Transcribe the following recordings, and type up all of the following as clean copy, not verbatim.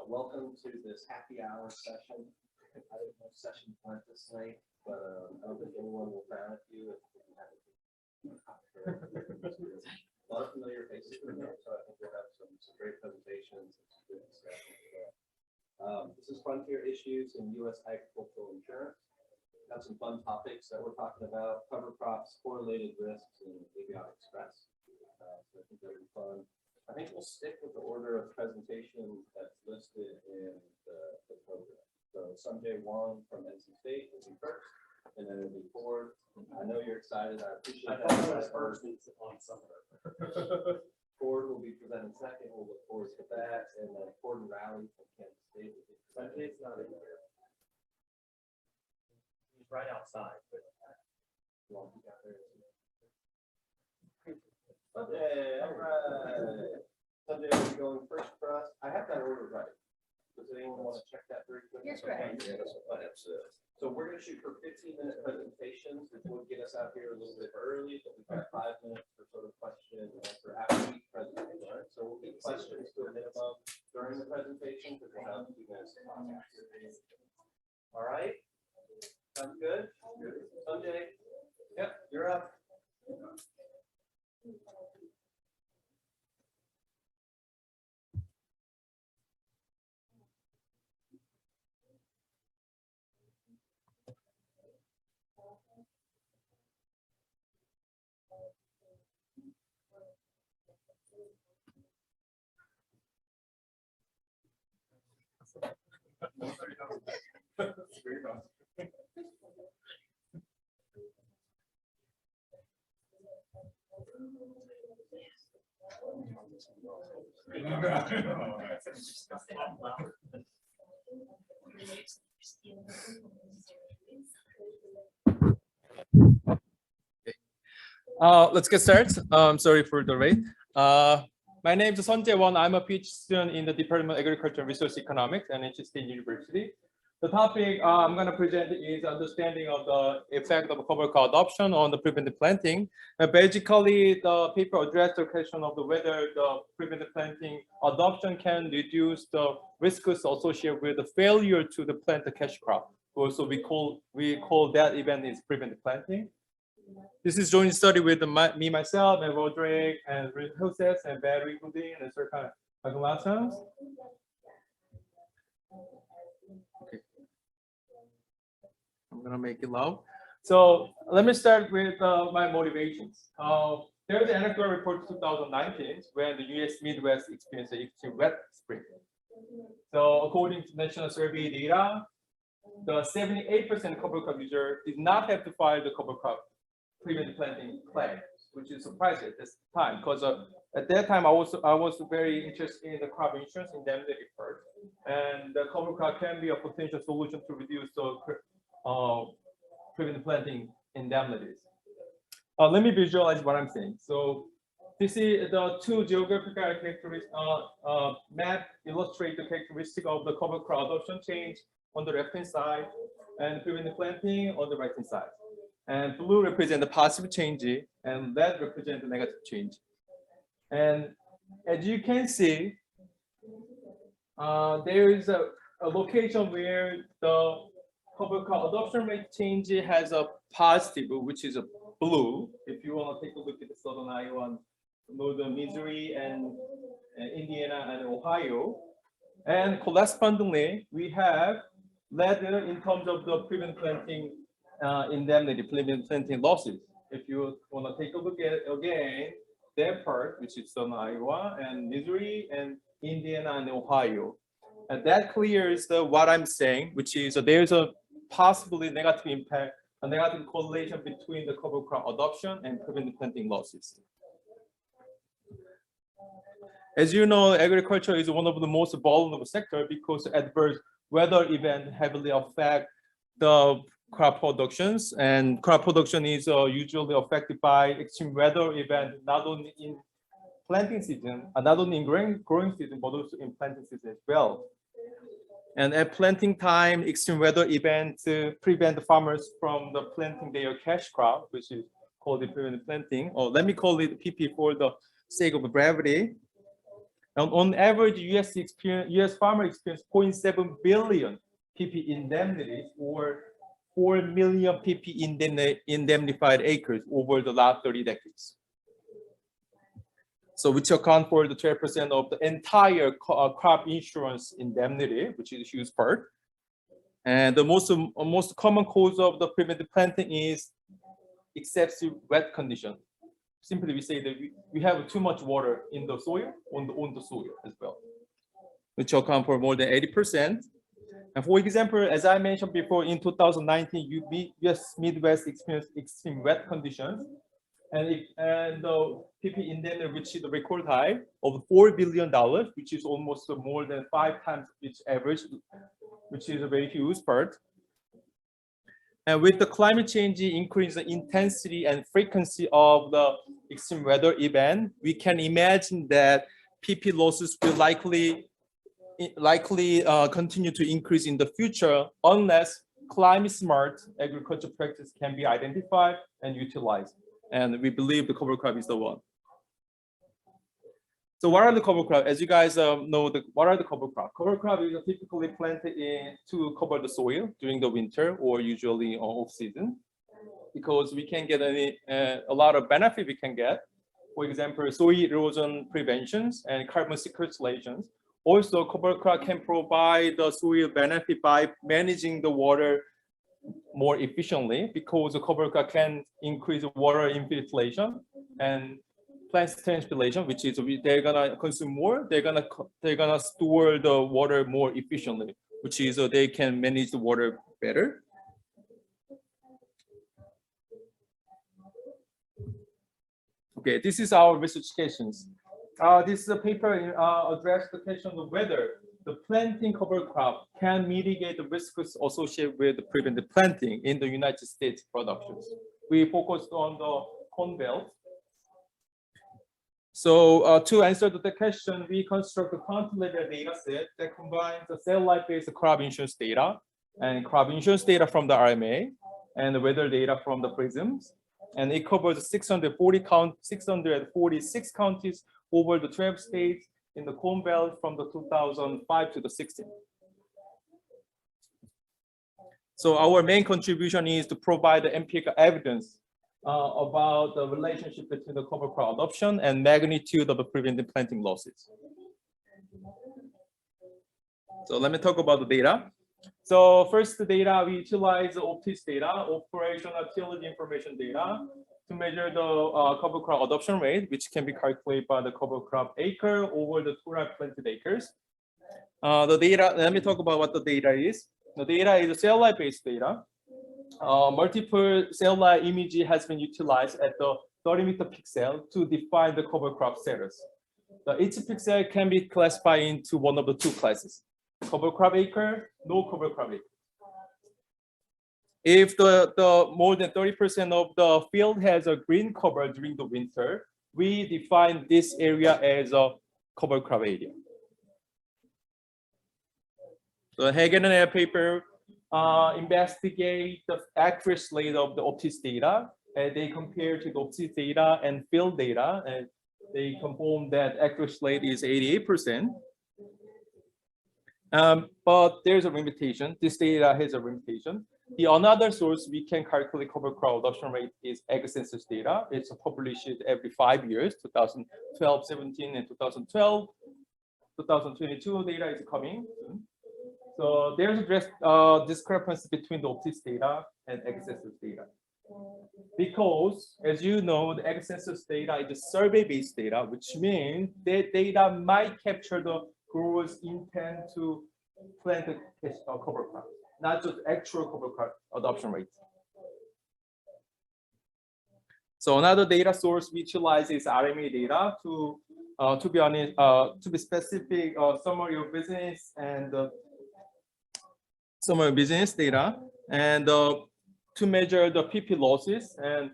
Welcome to this happy hour session. I didn't know sessions went this late, but I don't think anyone will frown at you if you have a lot of familiar faces in here, so I think we'll have some great presentations and some good discussion. This is Frontier Issues in U.S. Agricultural Insurance. We have some fun topics that we're talking about: cover crops, correlated risks, and abiotic stress. So I think that'll be fun. I think we'll stick with the order of presentation that's listed in the program. So Sanjay Wong from NC State will be first, and then it'll be Ford. I know you're excited. I appreciate that. First on somewhere. Ford will be presenting second. We'll look forward to that. And then Ford and Rowley from Kansas State will be presenting. Sanjay's not in there. He's right outside. But well, he got there. Okay, all right. Sunday will be going first for us. I have that order right. Does anyone want to check that very quickly? Yes, right. Yeah, that's what I have said. So we're going to shoot for 15-minute presentations, which would get us out here a little bit early, but we've got 5 minutes for sort of question and answer after each presentation. All right? So we'll keep questions to a minimum during the presentation because we'll have 2 minutes to talk after. All right. Sounds good? Sunday. Yep, you're up. Let's get started. Sorry for the wait. My name is Sanjay Won. I'm a PhD student in the Department of Agriculture and Resource Economics at NC State University. The topic I'm going to present is understanding of the effect of cover crop adoption on the preventive planting. Basically, the paper addressed the question of whether the preventive planting adoption can reduce the risks associated with the failure to plant the cash crop. Also, we call that event is preventive planting. This is joint study with me, myself, and Roderick, and Joseph, and Barry Houdin, and Serkan Agulatas. Okay. I'm gonna make it loud. So let me start with my motivations. There's an anecdotal report 2019 when the U.S. Midwest experienced an extreme wet spring. So according to national survey data, the 78% cover crop user did not have to file the cover crop preventive planting claim, which is surprising at this time because at that time I was very interested in the crop insurance indemnity part, and the cover crop can be a potential solution to reduce the preventive planting indemnities. Let me visualize what I'm saying. So this is the 2 geographical characteristics map illustrate the characteristic of the cover crop adoption change on the left-hand side and preventive planting on the right-hand side. And blue represent the positive change, and red represent the negative change. And as you can see, there is a location where the cover crop adoption rate change has a positive, which is a blue. If you want to take a look at the southern Iowa, northern Missouri, and Indiana and Ohio, and correspondingly, we have red in terms of the preventive planting indemnity, preventive planting losses. If you want to take a look at it again, that part, which is southern Iowa and Missouri and Indiana and Ohio, and that clears what I'm saying, which is there's a possibly negative impact, a negative correlation between the cover crop adoption and preventive planting losses. As you know, agriculture is one of the most vulnerable sectors because adverse weather events heavily affect the crop productions, and crop production is usually affected by extreme weather events, not only in planting season, not only in growing season, but also in planting season as well. And at planting time, extreme weather events prevent the farmers from planting their cash crop, which is called the preventive planting, or let me call it PP for the sake of brevity. And on average, US farmer experienced 0.7 billion PP indemnities or 4 million PP indemnified acres over the last 30 decades. So which account for the 12% of the entire crop insurance indemnity, which is a huge part. And the most common cause of the preventive planting is excessive wet condition. Simply, we say that we have too much water in the soil, on the soil as well, which account for more than 80%. And for example, as I mentioned before, in 2019, US Midwest experienced extreme wet conditions, and the PP indemnity reached the record high of $4 billion, which is almost more than 5 times its average, which is a very huge part. And with the climate change increase the intensity and frequency of the extreme weather event, we can imagine that PP losses will likely continue to increase in the future unless climate smart agriculture practice can be identified and utilized. And we believe the cover crop is the one. So what are the cover crop? As you guys know, what are the cover crop? Cover crop is typically planted to cover the soil during the winter or usually off season, because we can get a lot of benefit we can get. For example, soil erosion preventions and carbon sequestrations. Also, cover crop can provide the soil benefit by managing the water more efficiently, because the cover crop can increase water infiltration and plant transpiration, which is they're gonna consume more. They're gonna store the water more efficiently, which is they can manage the water better. Okay, this is our research questions. This is a paper addressed the question of whether the planting cover crop can mitigate the risks associated with the preventive planting in the United States productions. We focused on the Corn Belt. So to answer the question, we construct a quantitative data set that combines the satellite-based crop insurance data and crop insurance data from the RMA and the weather data from the prisms. And it covers 646 counties over the 12 states in the Corn Belt from the 2005 to the 16. So our main contribution is to provide the empirical evidence about the relationship between the cover crop adoption and magnitude of the preventive planting losses. So let me talk about the data. So first, the data, we utilize the OPTIS data, operational tillage information data, to measure the cover crop adoption rate, which can be calculated by the cover crop acre over the total planted acres. The data, let me talk about what the data is. The data is a satellite-based data. Multiple satellite imaging has been utilized at the 30-meter pixel to define the cover crop status. Each pixel can be classified into one of the two classes: cover crop acre, no cover crop acre. If the more than 30% of the field has a green cover during the winter, we define this area as a cover crop area. The Hagen and Ayer paper investigate the accuracy rate of the OPTIS data, and they compare to the OPTIS data and field data, and they confirm that accuracy rate is 88%. But there's a limitation. This data has a limitation. The another source we can calculate cover crop adoption rate is Ag Census data. It's published every 5 years, 2012, 17, and 2012. 2022 data is coming soon. So there's a discrepancy between the OPTIS data and Ag Census data. Because, as you know, the Ag Census data is survey-based data, which means that data might capture the growers' intent to plant a cover crop, not just actual cover crop adoption rate. So another data source we utilize is RMA data to be honest, to be specific, summary of business and summary business data, and to measure the PP losses. And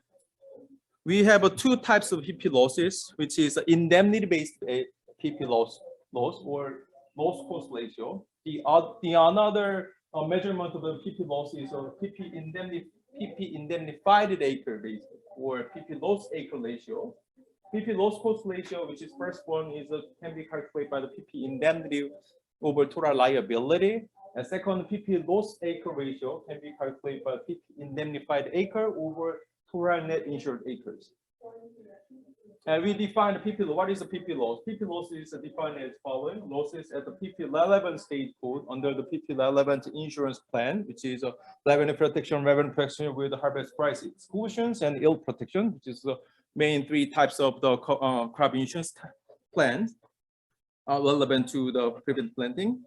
we have two types of PP losses, which is indemnity-based PP loss or loss cost ratio. The another measurement of the PP loss is PP indemnified acre based or PP loss acre ratio. PP loss cost ratio, which is first one, is can be calculated by the PP indemnity over total liability. And second, PP loss acre ratio can be calculated by PP indemnified acre over total net insured acres. And we define the PP. What is the PP loss? PP loss is defined as following: losses at the PP relevant state code under the PP relevant insurance plan, which is revenue protection with harvest price exclusions, and ill protection, which is the main three types of the crop insurance plans relevant to the preventive planting.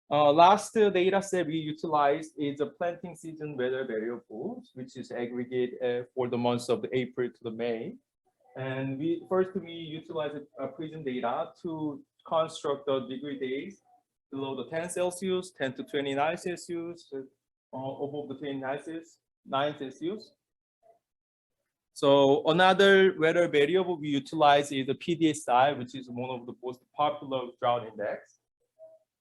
Last data set we utilized is a planting season weather variables, which is aggregate for the months of April to the May. And we utilized prison data to construct the degree days below the 10 Celsius, 10 to 29 Celsius, above the 29 Celsius. So another weather variable we utilize is the Pdsi, which is one of the most popular drought index.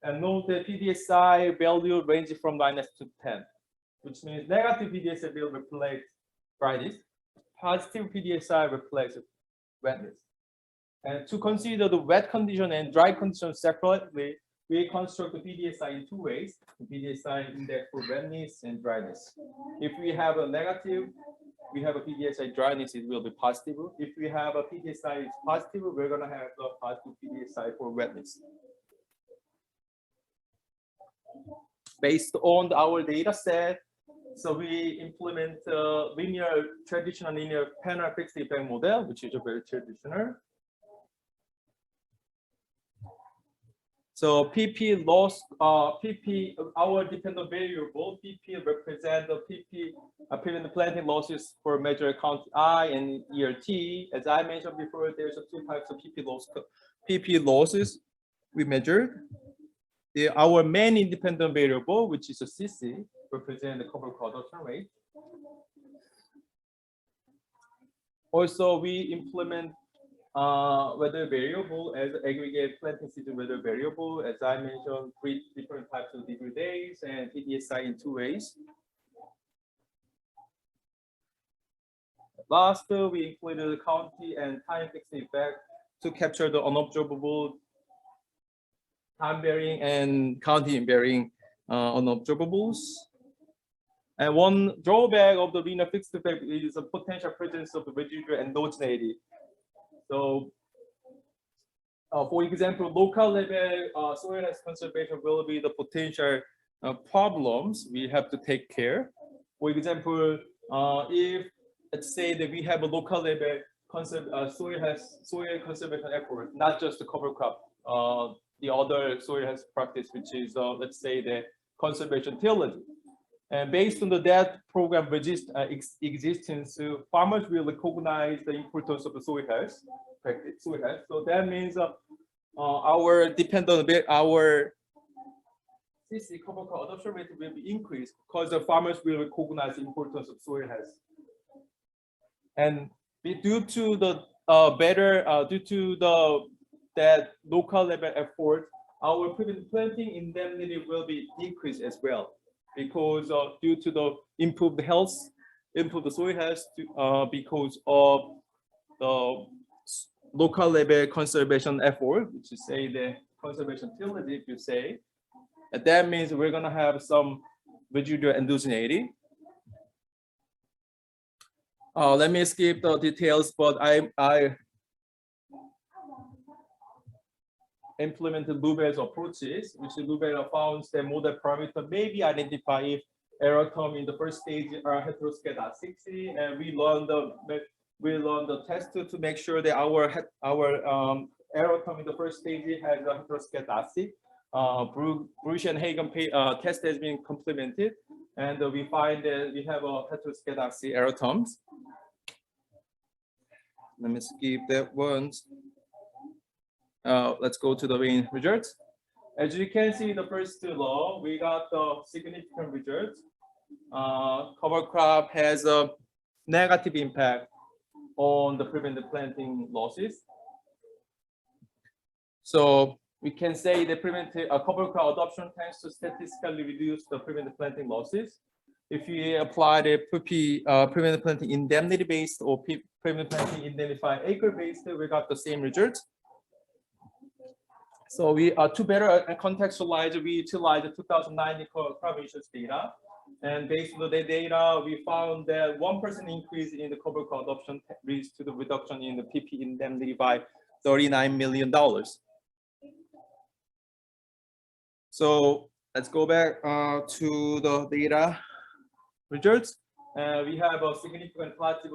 And note that Pdsi value ranges from -to 10, which means negative Pdsi will reflect dryness, positive Pdsi reflects wetness. And to consider the wet condition and dry condition separately, we construct the Pdsi in two ways: the Pdsi index for wetness and dryness. If we have a negative, we have a Pdsi dryness, it will be positive. If we have a Pdsi is positive, we're going to have the positive Pdsi for wetness. Based on our data set, so we implement traditional linear panel fixed effect model, which is a very traditional. So PP loss, PP, our dependent variable, PP represent the PP preventive planting losses for measure count I and year T. As I mentioned before, there's two types of PP losses we measured. Our main independent variable, which is a CC, represent the cover crop adoption rate. Also, we implement weather variable as aggregate planting season weather variable. As I mentioned, 3 different types of degree days and Pdsi in 2 ways. Last, we included the county and time fixed effect to capture the unobservable time varying and county varying unobservables. And one drawback of the linear fixed effect is the potential presence of the residual endogeneity. So, for example, local level soil health conservation will be the potential problems we have to take care. For example, if let's say that we have a local level soil conservation effort, not just the cover crop, the other soil health practice, which is let's say the conservation tillage. And based on that program existence, farmers will recognize the importance of the soil health. So that means our CC cover crop adoption rate will be increased because the farmers will recognize the importance of soil health. And due to the that local level effort, our preventive planting indemnity will be decreased as well, because due to the improved soil health, because of the local level conservation effort, which is say the conservation tillage, if you say, and that means we're gonna have some residual endogeneity. Let me skip the details, but I implemented Lubel's approaches, which Lubel found that model parameter may be identified if error term in the first stage are heteroscedasticity, and we learned the test to make sure that our error term in the first stage has a heteroscedastic. Bruce and Hagen test has been complemented, and we find that we have a heteroscedastic error terms. Let me skip that one. Let's go to the main results. As you can see, the first law, we got the significant results. Cover crop has a negative impact on the preventive planting losses. So we can say the preventive cover crop adoption tends to statistically reduce the preventive planting losses. if you apply the preventive planting indemnity based or preventive planting indemnified acre based, we got the same result. So we to better contextualize, we utilize the 2019 crop insurance data. And based on the data, we found that 1% increase in the cover crop adoption leads to the reduction in the PP indemnity by $39 million. So let's go back to the data results. We have a significant positive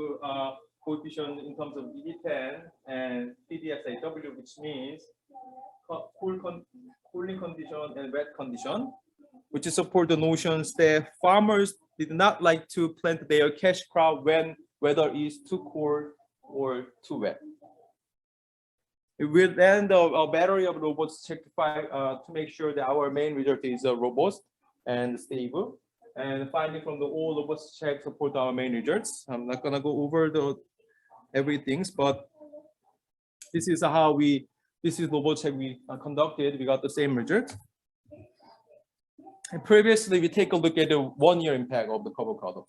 coefficient in terms of ED10 and Pdsi, which means cooling condition and wet condition, which support the notions that farmers did not like to plant their cash crop when weather is too cold or too wet. With then the battery of robots check to make sure that our main result is robust and stable. And finding from the all robots check support our main results. I'm not gonna go over everything, but this is how this is robot check we conducted. We got the same result. And previously, we take a look at the 1 year impact of the cover crop.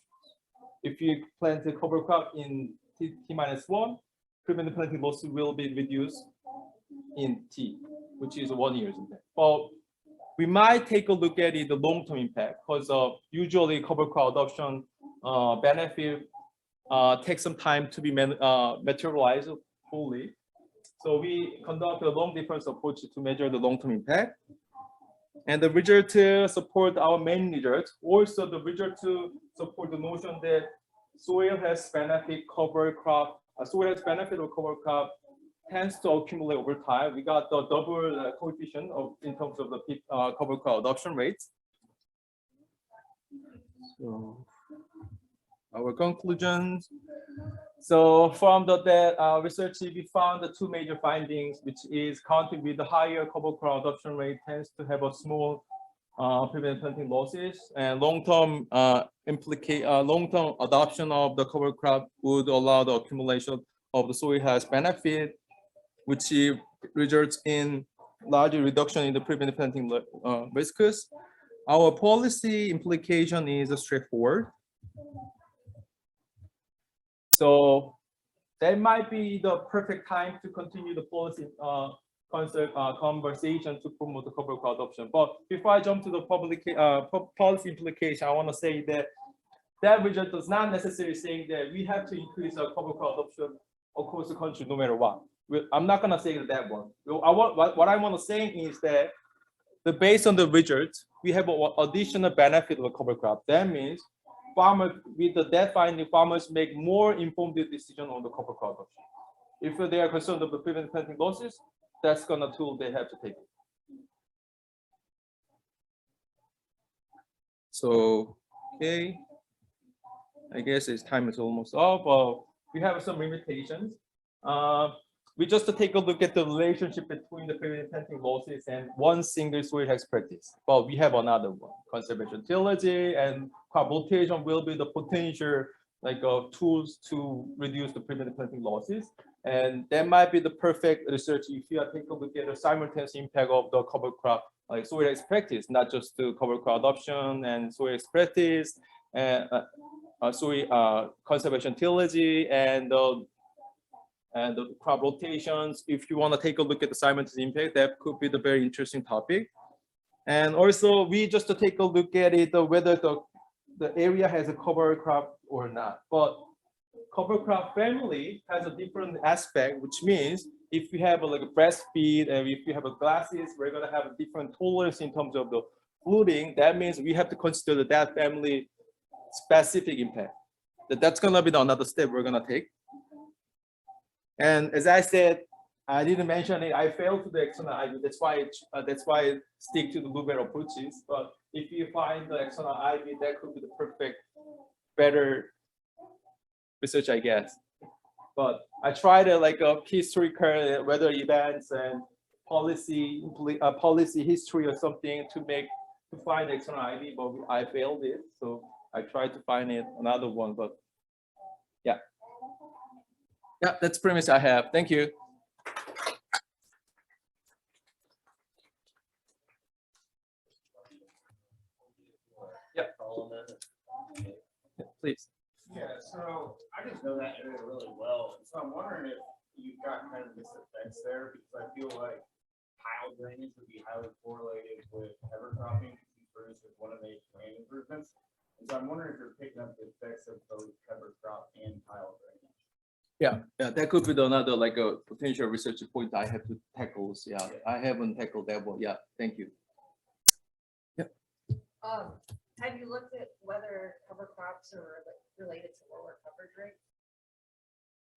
If you plant a cover crop in T-1, preventive planting loss will be reduced in T, which is 1 year's impact. But we might take a look at the long-term impact because usually cover crop adoption benefit takes some time to be materialized fully. So we conduct a long difference approach to measure the long-term impact. And the result to support our main result. Also, the result to support the notion that soil has benefit cover crop, soil has benefit of cover crop tends to accumulate over time. We got the double coefficient in terms of the cover crop adoption rates. So our conclusions. So from the research, we found the two major findings, which is counting with the higher cover crop adoption rate tends to have a small preventive planting losses, and long-term long-term adoption of the cover crop would allow the accumulation of the soil has benefit, which results in larger reduction in the preventive planting risks. Our policy implication is straightforward. So that might be the perfect time to continue the policy conversation to promote the cover crop adoption. But before I jump to the policy implication, I want to say that that result does not necessarily say that we have to increase our cover crop adoption across the country no matter what. I'm not going to say that one. What I want to say is that based on the results, we have an additional benefit of a cover crop. That means farmers, with that finding, farmers make more informed decision on the cover crop adoption. If they are concerned about preventive planting losses, that's gonna tool they have to take. So, okay, I guess its time is almost up. We have some limitations. We just to take a look at the relationship between the preventive planting losses and one single soil health practice. But we have another one, conservation tillage and crop rotation will be the potential tools to reduce the preventive planting losses. And that might be the perfect research if you take a look at the simultaneous impact of the cover crop, like soil health practice, not just the cover crop adoption and soil health practice, and conservation tillage and the crop rotations. If you want to take a look at the simultaneous impact, that could be the very interesting topic. And also, we just to take a look at it, whether the area has a cover crop or not. But cover crop family has a different aspect, which means if you have a breastfeed and if you have a glasses, we're gonna have a different tolerance in terms of the flooding. That means we have to consider that family specific impact. That's gonna be another step we're gonna take. And as I said, I didn't mention it. I failed to the external IV. That's why I stick to the blueberry approaches. But if you find the external IV, that could be the perfect, better research, I guess. But I tried a historical weather events and policy history or something to find the external IV, but I failed it. So I tried to find another one, but yeah. Yeah, that's pretty much I have. Thank you. Yeah. please. Yeah, so I just know that area really well. So I'm wondering if you've got kind of mixed effects there, because I feel like tile drainage would be highly correlated with cover cropping, because is one of the land improvements. And so I'm wondering if you're picking up the effects of both cover crop and tile drainage. Yeah, that could be another like a potential research point I have to tackle. Yeah, I haven't tackled that one. Yeah, thank you. Have you looked at whether cover crops are related to lower coverage rate?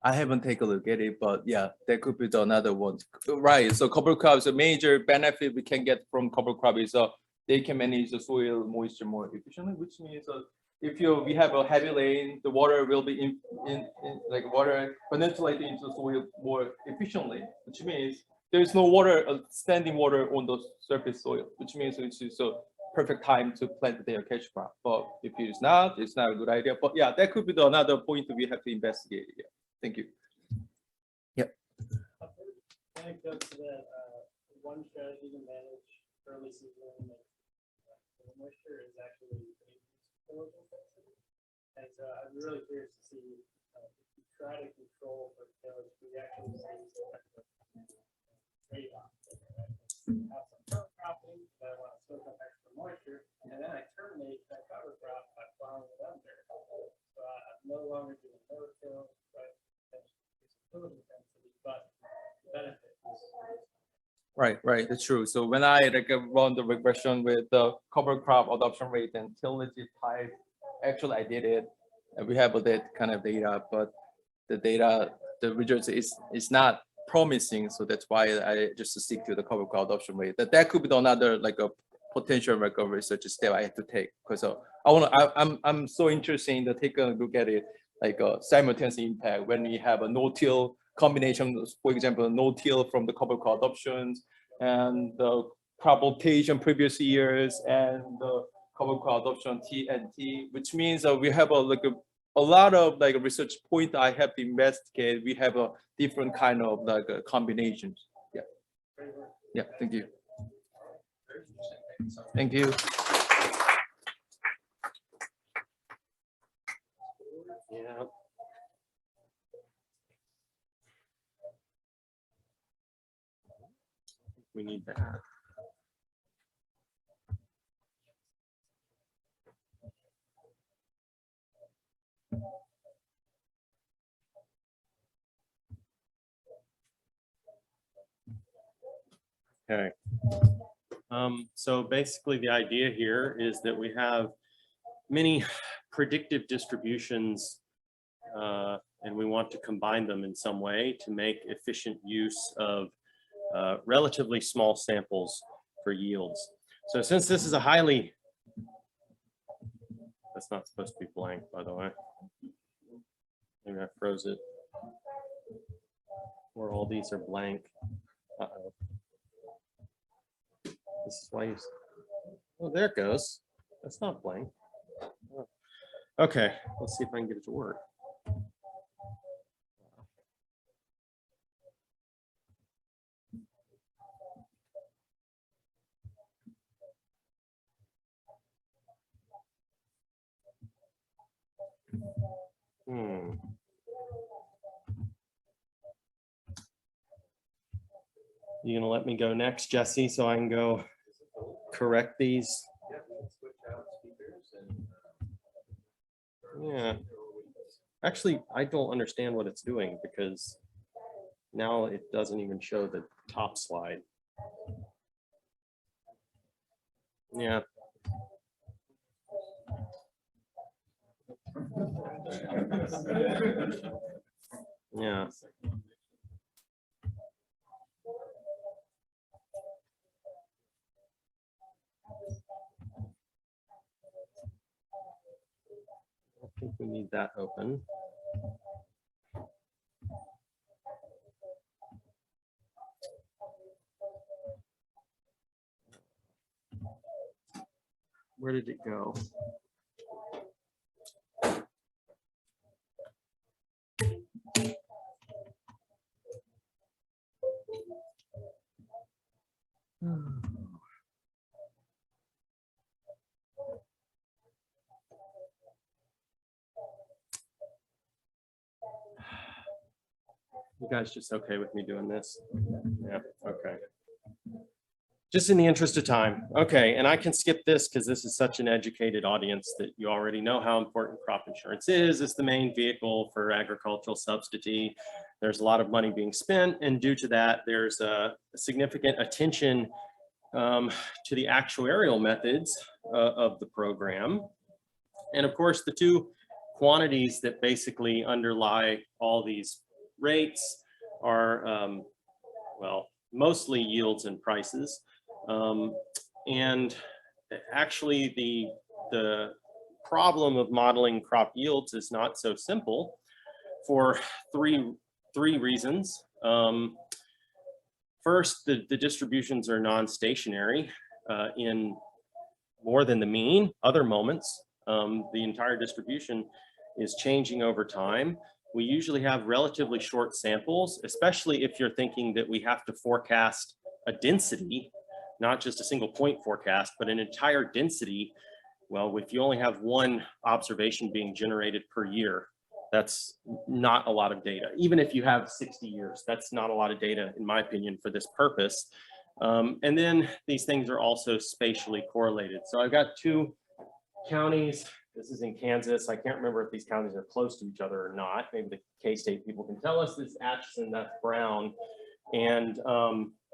I haven't taken a look at it, but yeah, that could be another one. Right. So cover crops, a major benefit we can get from cover crop is they can manage the soil moisture more efficiently, which means if we have a heavy rain, the water will be in like water penetrating into the soil more efficiently, which means there is no water, standing water on the surface soil, which means it's a perfect time to plant their cash crop. But if it's not a good idea. But yeah, that could be another point we have to investigate. Yeah. Thank you. Yep. Anecdotes that one strategy to manage early season moisture is actually tillage intensity. And so I'm really curious to see if you try to control for tillage, we actually see trade-off. Have some cover cropping that I want to soak up extra moisture, and then I terminate that cover crop by plowing it under. So I'm no longer doing no-till, but Right, that's true. So when I run the regression with the cover crop adoption rate and tillage type, actually I did it, and we have that kind of data, but the results is not promising. So that's why I just stick to the cover crop adoption rate. That could be another like a potential research step I have to take, because I'm so interested in take a look at it like a simultaneous impact when we have a no-till combination, for example, no-till from the cover crop adoptions and the crop rotation previous years and the cover crop adoption T and T, which means we have a lot of like research point I have to investigate. We have a different kind of like combinations. Yeah, thank you. Thank you. Yeah. We need that. Okay. So basically the idea here is that we have many predictive distributions and we want to combine them in some way to make efficient use of relatively small samples for yields. So since this is a highly, that's not supposed to be blank, by the way. Maybe I froze it. Or all these are blank. Uh-oh. This is why you, oh, there it goes. That's not blank. Oh. Okay, let's see if I can get it to work. You gonna let me go next, Jesse, so I can go correct these? Yeah. Actually, I don't understand what it's doing because now it doesn't even show the top slide. Yeah. Yeah. I think we need that open. Where did it go? You guys just okay with me doing this? Yeah, okay. Just in the interest of time. Okay, and I can skip this because this is such an educated audience that you already know how important crop insurance is. It's the main vehicle for agricultural subsidy. There's a lot of money being spent, and due to that, there's a significant attention to the actuarial methods of the program. And of course, the two quantities that basically underlie all these rates are, well, mostly yields and prices. And actually the problem of modeling crop yields is not so simple for three reasons. First, the distributions are non-stationary in more than the mean. Other moments, the entire distribution is changing over time. We usually have relatively short samples, especially if you're thinking that we have to forecast a density, not just a single point forecast, but an entire density. Well, if you only have one observation being generated per year, that's not a lot of data. Even if you have 60 years, that's not a lot of data, in my opinion, for this purpose. And then these things are also spatially correlated. So I've got two counties. This is in Kansas. I can't remember if these counties are close to each other or not. Maybe the K-State people can tell us. This is Atchison, that's Brown. And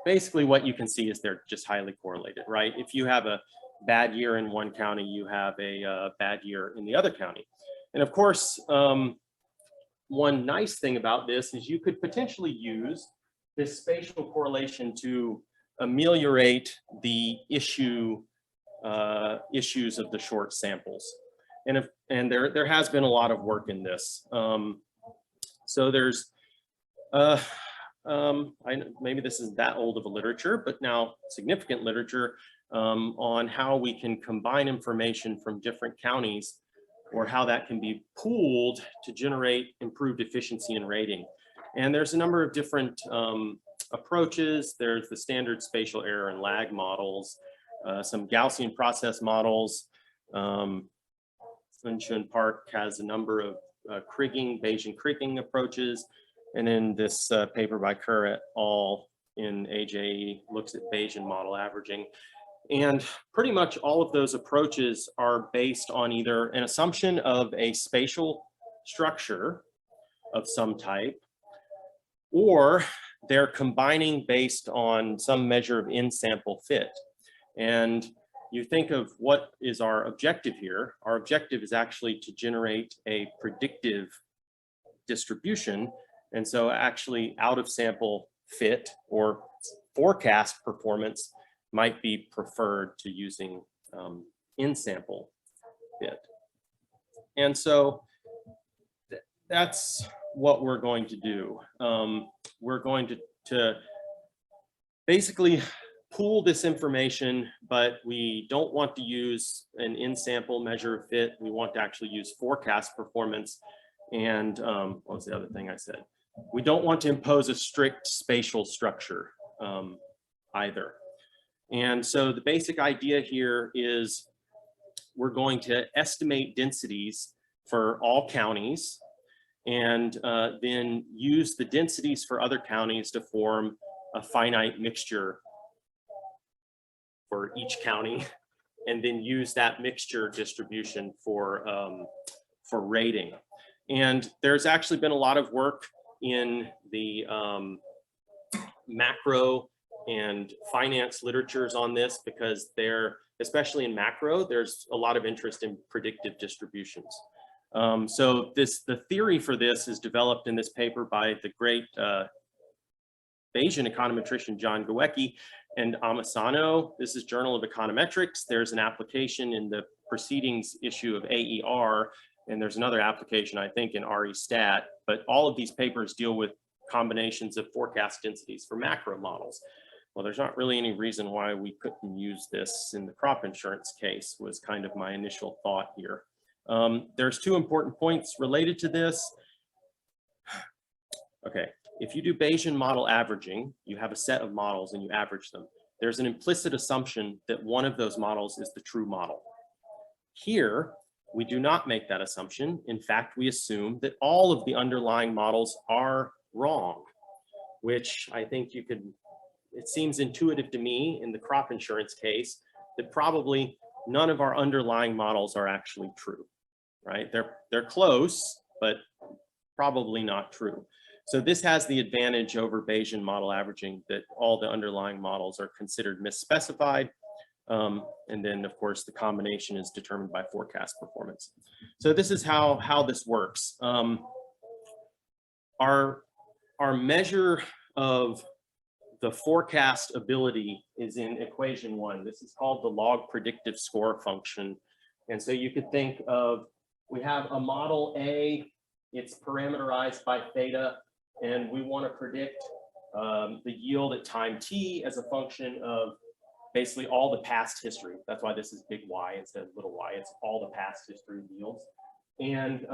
basically what you can see is they're just highly correlated, right? If you have a bad year in one county, you have a bad year in the other county. And of course, one nice thing about this is you could potentially use this spatial correlation to ameliorate the issues of the short samples. And there has been a lot of work in this. So there's, maybe this isn't that old of a literature, but now significant literature on how we can combine information from different counties, or how that can be pooled to generate improved efficiency in rating. And there's a number of different approaches. There's the standard spatial error and lag models, some Gaussian process models. Sunshine Park has a number of Bayesian kriging approaches. And then this paper by Kerr et al. In AJE looks at Bayesian model averaging. And pretty much all of those approaches are based on either an assumption of a spatial structure of some type, or they're combining based on some measure of in-sample fit. And you think of what is our objective here. Our objective is actually to generate a predictive distribution. And so actually out of sample fit or forecast performance might be preferred to using in-sample fit. And so that's what we're going to do. We're going to basically pool this information, but we don't want to use an in-sample measure of fit. We want to actually use forecast performance. And what was the other thing I said? We don't want to impose a strict spatial structure either. And so the basic idea here is we're going to estimate densities for all counties and then use the densities for other counties to form a finite mixture for each county, and then use that mixture distribution for rating. And there's actually been a lot of work in the macro and finance literatures on this, because especially in macro, there's a lot of interest in predictive distributions. So the theory for this is developed in this paper by the great Bayesian econometrician John Gawecki and Amasano. This is Journal of Econometrics. There's an application in the proceedings issue of AER, and there's another application, I think, in RE Stat. But all of these papers deal with combinations of forecast densities for macro models. Well, there's not really any reason why we couldn't use this in the crop insurance case, was kind of my initial thought here. There's two important points related to this. Okay, if you do Bayesian model averaging, you have a set of models and you average them. There's an implicit assumption that one of those models is the true model. Here, we do not make that assumption. In fact, we assume that all of the underlying models are wrong. which I think you could, it seems intuitive to me in the crop insurance case that probably none of our underlying models are actually true, right? They're close, but probably not true. So this has the advantage over Bayesian model averaging that all the underlying models are considered misspecified. And then of course the combination is determined by forecast performance. So this is how this works. Our measure of the forecast ability is in equation 1. This is called the log predictive score function. And so you could think of, we have a model A, it's parameterized by theta, and we want to predict the yield at time t as a function of basically all the past history. That's why this is big Y instead of little y. It's all the past history of yields. And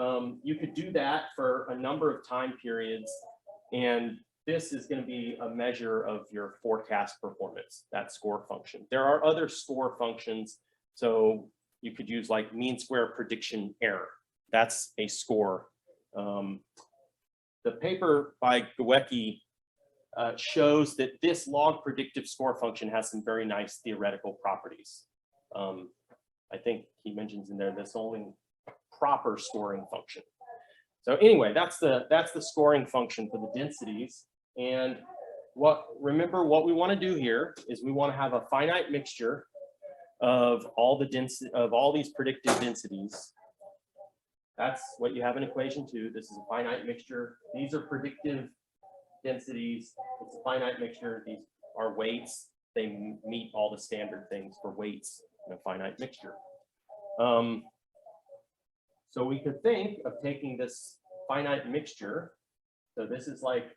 you could do that for a number of time periods. And this is going to be a measure of your forecast performance, that score function. There are other score functions. So you could use like mean square prediction error. That's a score. The paper by Gawecki shows that this log predictive score function has some very nice theoretical properties. I think he mentions in there this only proper scoring function. So anyway, that's the scoring function for the densities. And remember what we want to do here is we want to have a finite mixture of all the density of all these predictive densities. That's what you have in equation 2. This is a finite mixture. These are predictive densities. It's a finite mixture. These are weights. They meet all the standard things for weights in a finite mixture. So we could think of taking this finite mixture. So this is like,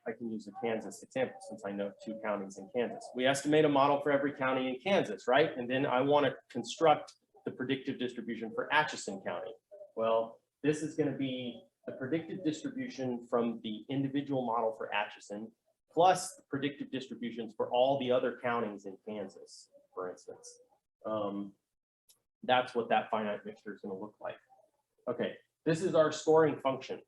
I can use a Kansas example since I know 2 counties in Kansas. We estimate a model for every county in Kansas, right? And then I want to construct the predictive distribution for Atchison County. Well, this is going to be the predictive distribution from the individual model for Atchison, plus the predictive distributions for all the other counties in Kansas, for instance. That's what that finite mixture is going to look like. Okay, this is our scoring function.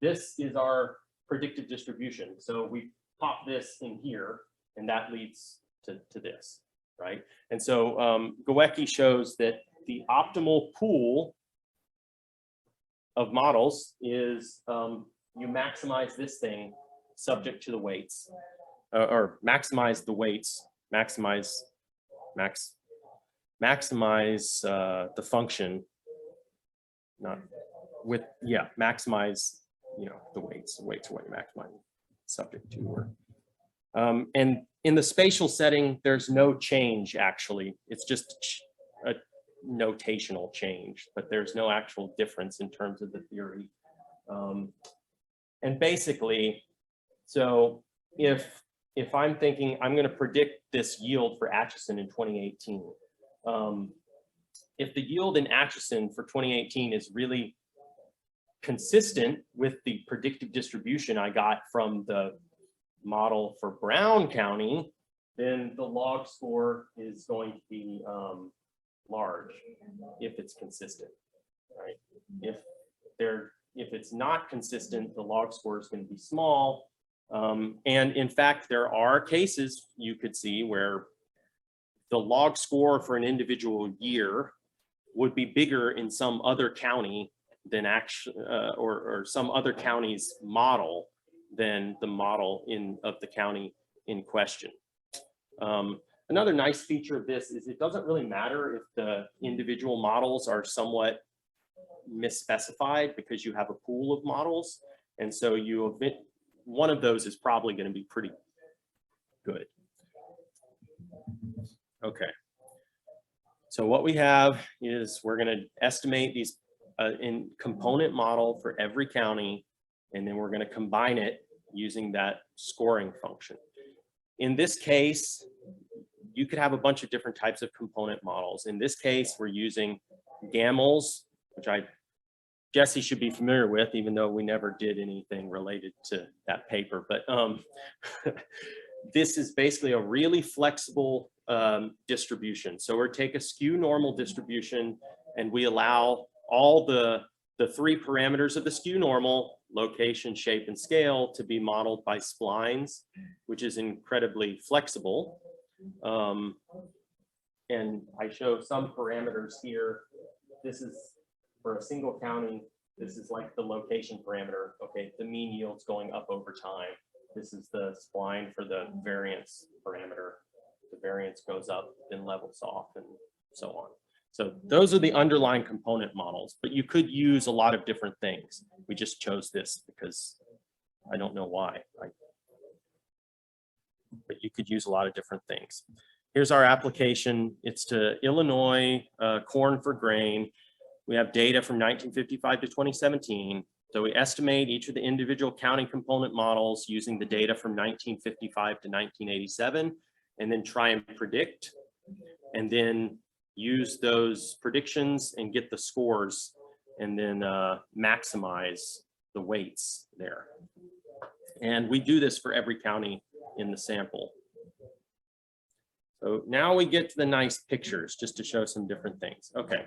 This is our predictive distribution. So we pop this in here, and that leads to this, right? And so Gawecki shows that the optimal pool of models is you maximize this thing subject to the weights, or maximize the weights, maximize the function, not with, yeah, maximize, you know, the weights are what you maximize subject to. Or, and in the spatial setting, there's no change actually. It's just a notational change, but there's no actual difference in terms of the theory. And basically, so if I'm thinking I'm going to predict this yield for Atchison in 2018, if the yield in Atchison for 2018 is really consistent with the predictive distribution I got from the model for Brown County, then the log score is going to be large if it's consistent, right? If it's not consistent, the log score is going to be small. And in fact, there are cases you could see where the log score for an individual year would be bigger in some other county than or some other county's model than the model of the county in question. Another nice feature of this is it doesn't really matter if the individual models are somewhat misspecified because you have a pool of models. And so one of those is probably going to be pretty good. Okay. So what we have is we're going to estimate these in component model for every county, and then we're going to combine it using that scoring function. In this case, you could have a bunch of different types of component models. In this case, we're using GAMLs, which Jesse should be familiar with, even though we never did anything related to that paper. But this is basically a really flexible distribution. So we take a skew normal distribution and we allow all the 3 parameters of the skew normal location, shape, and scale to be modeled by splines, which is incredibly flexible. And I show some parameters here. This is for a single county. This is like the location parameter. Okay, the mean yield's going up over time. This is the spline for the variance parameter. The variance goes up, then levels off, and so on. So those are the underlying component models, but you could use a lot of different things. We just chose this because I don't know why. But you could use a lot of different things. Here's our application. It's to Illinois, corn for grain. We have data from 1955 to 2017. So we estimate each of the individual county component models using the data from 1955 to 1987, and then try and predict, and then use those predictions and get the scores, and then maximize the weights there. And we do this for every county in the sample. So now we get to the nice pictures, just to show some different things. Okay.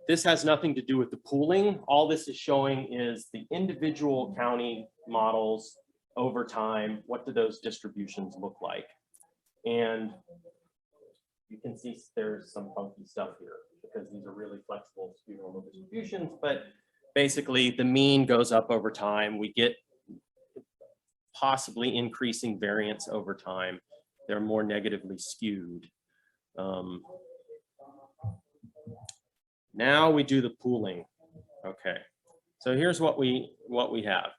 This has nothing to do with the pooling. All this is showing is the individual county models over time. What do those distributions look like? And you can see there's some funky stuff here because these are really flexible skew normal distributions, but basically the mean goes up over time. We get possibly increasing variance over time. They're more negatively skewed. Now we do the pooling. Okay, so here's what we have.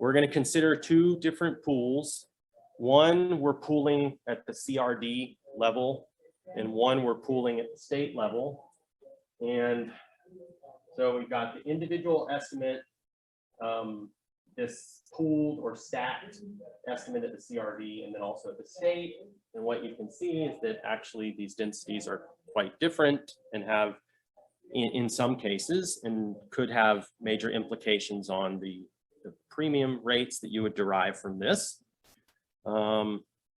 We're going to consider two different pools. One we're pooling at the CRD level, and one we're pooling at the state level. And so we've got the individual estimate, this pooled or stacked estimate at the CRD, and then also at the state. And what you can see is that actually these densities are quite different and have, in some cases, and could have major implications on the premium rates that you would derive from this.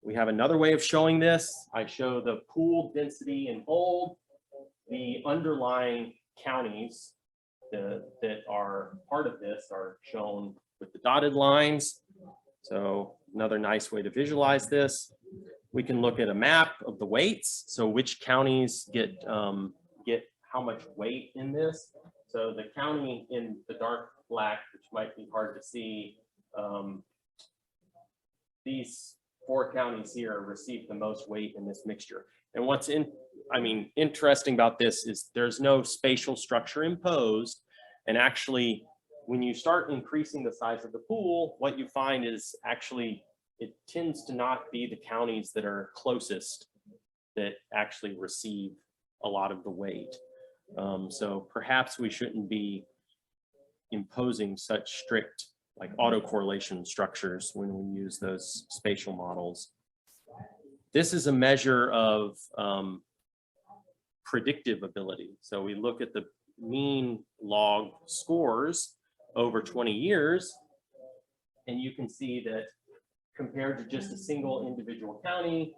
We have another way of showing this. I show the pooled density in bold, the underlying counties that are part of this are shown with the dotted lines. So another nice way to visualize this. We can look at a map of the weights. So which counties get how much weight in this. So the county in the dark black, which might be hard to see, these four counties here receive the most weight in this mixture. And what's interesting about this is there's no spatial structure imposed. And actually, when you start increasing the size of the pool, what you find is actually it tends to not be the counties that are closest that actually receive a lot of the weight. So perhaps we shouldn't be imposing such strict like autocorrelation structures when we use those spatial models. This is a measure of predictive ability. So we look at the mean log scores over 20 years, and you can see that compared to just a single individual county,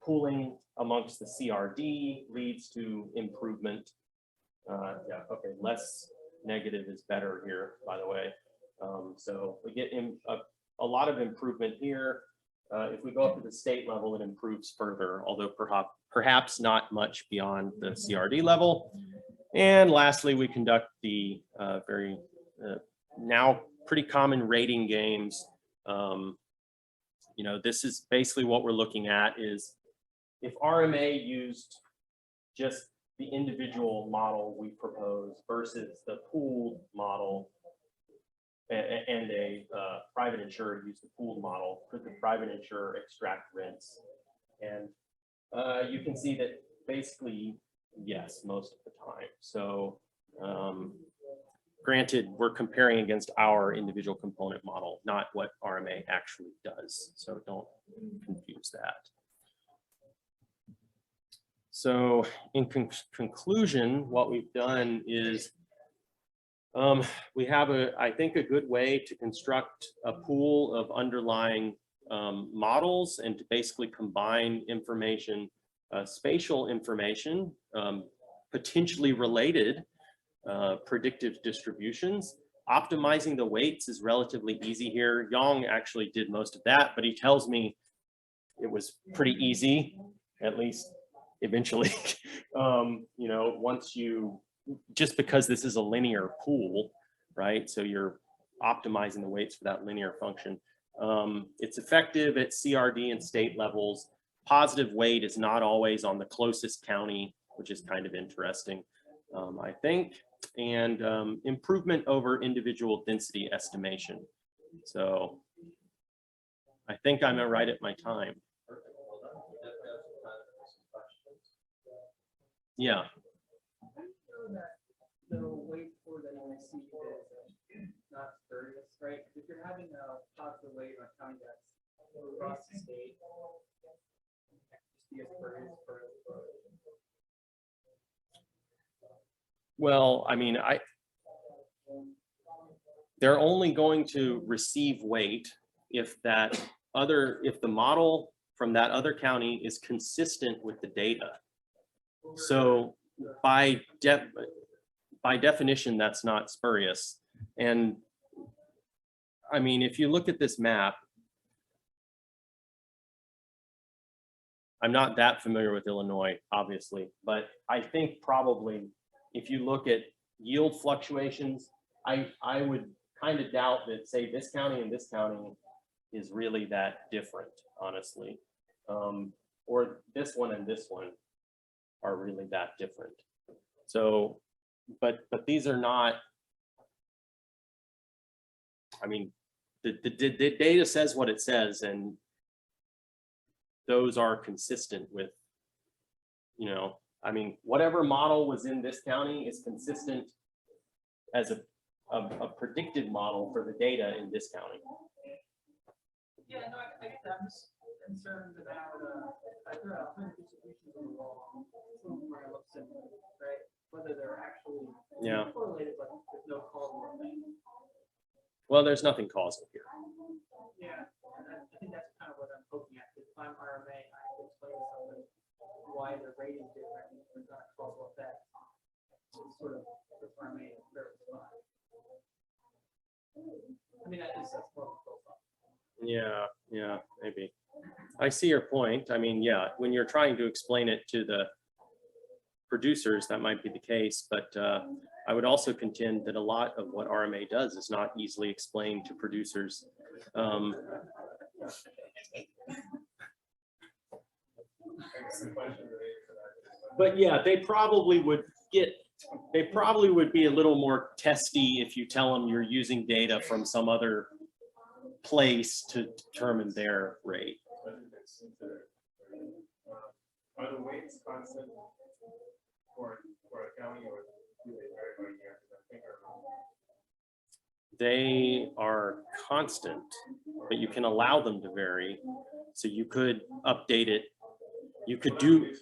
pooling amongst the CRD leads to improvement. Yeah, okay, less negative is better here, by the way. So we get a lot of improvement here. If we go up to the state level, it improves further, although perhaps not much beyond the CRD level. And lastly, we conduct the very now pretty common rating games. This is basically what we're looking at is if RMA used just the individual model we propose versus the pooled model, and a private insurer used the pooled model, could the private insurer extract rents? And you can see that basically, yes, most of the time. So granted, we're comparing against our individual component model, not what RMA actually does. So don't confuse that. So in conclusion, what we've done is we have I think a good way to construct a pool of underlying models and to basically combine information, spatial information, potentially related predictive distributions, optimizing the weights is relatively easy here. Yong actually did most of that, but he tells me it was pretty easy, at least eventually. You know, once you, just because this is a linear pool, right? So you're optimizing the weights for that linear function. It's effective at CRD and state levels. Positive weight is not always on the closest county, which is kind of interesting, I think. And improvement over individual density estimation. So I think I'm right at my time. Perfect, well done. We definitely have some time for some questions. Yeah. The weight for that you receive is not spurious, right? If you're having a positive weight on county that's across the state, just be a spurious for. Well, I mean, they're only going to receive weight if if the model from that other county is consistent with the data. So by definition, that's not spurious. And I mean, if you look at this map, I'm not that familiar with Illinois, obviously, but I think probably if you look at yield fluctuations, I would kind of doubt that, say, this county and this county is really that different, honestly. Or this one and this one are really that different. So, but these are not, I mean, the data says what it says, and those are consistent with, you know, I mean, whatever model was in this county is consistent as a predicted model for the data in this county. Yeah, no, I get that. I'm just concerned about, I threw out 100 distributions on the wall, some of them are look similar, right? Whether they're actually correlated, but there's no causal thing. Well, there's nothing causal here. Yeah, and I think that's kind of what I'm poking at. If I'm RMA, I have to explain to somebody why the rating is different. There's not a causal effect. So it's sort of the RMA is very fine. I mean, at least that's more of a profile. Yeah, maybe. I see your point. I mean, yeah, when you're trying to explain it to the producers, that might be the case, but I would also contend that a lot of what RMA does is not easily explained to producers. But yeah, they probably would be a little more testy if you tell them you're using data from some other place to determine their rate. Are the weights constant for a county, or do they vary by year? They are constant, but you can allow them to vary. So you could update it. You could do,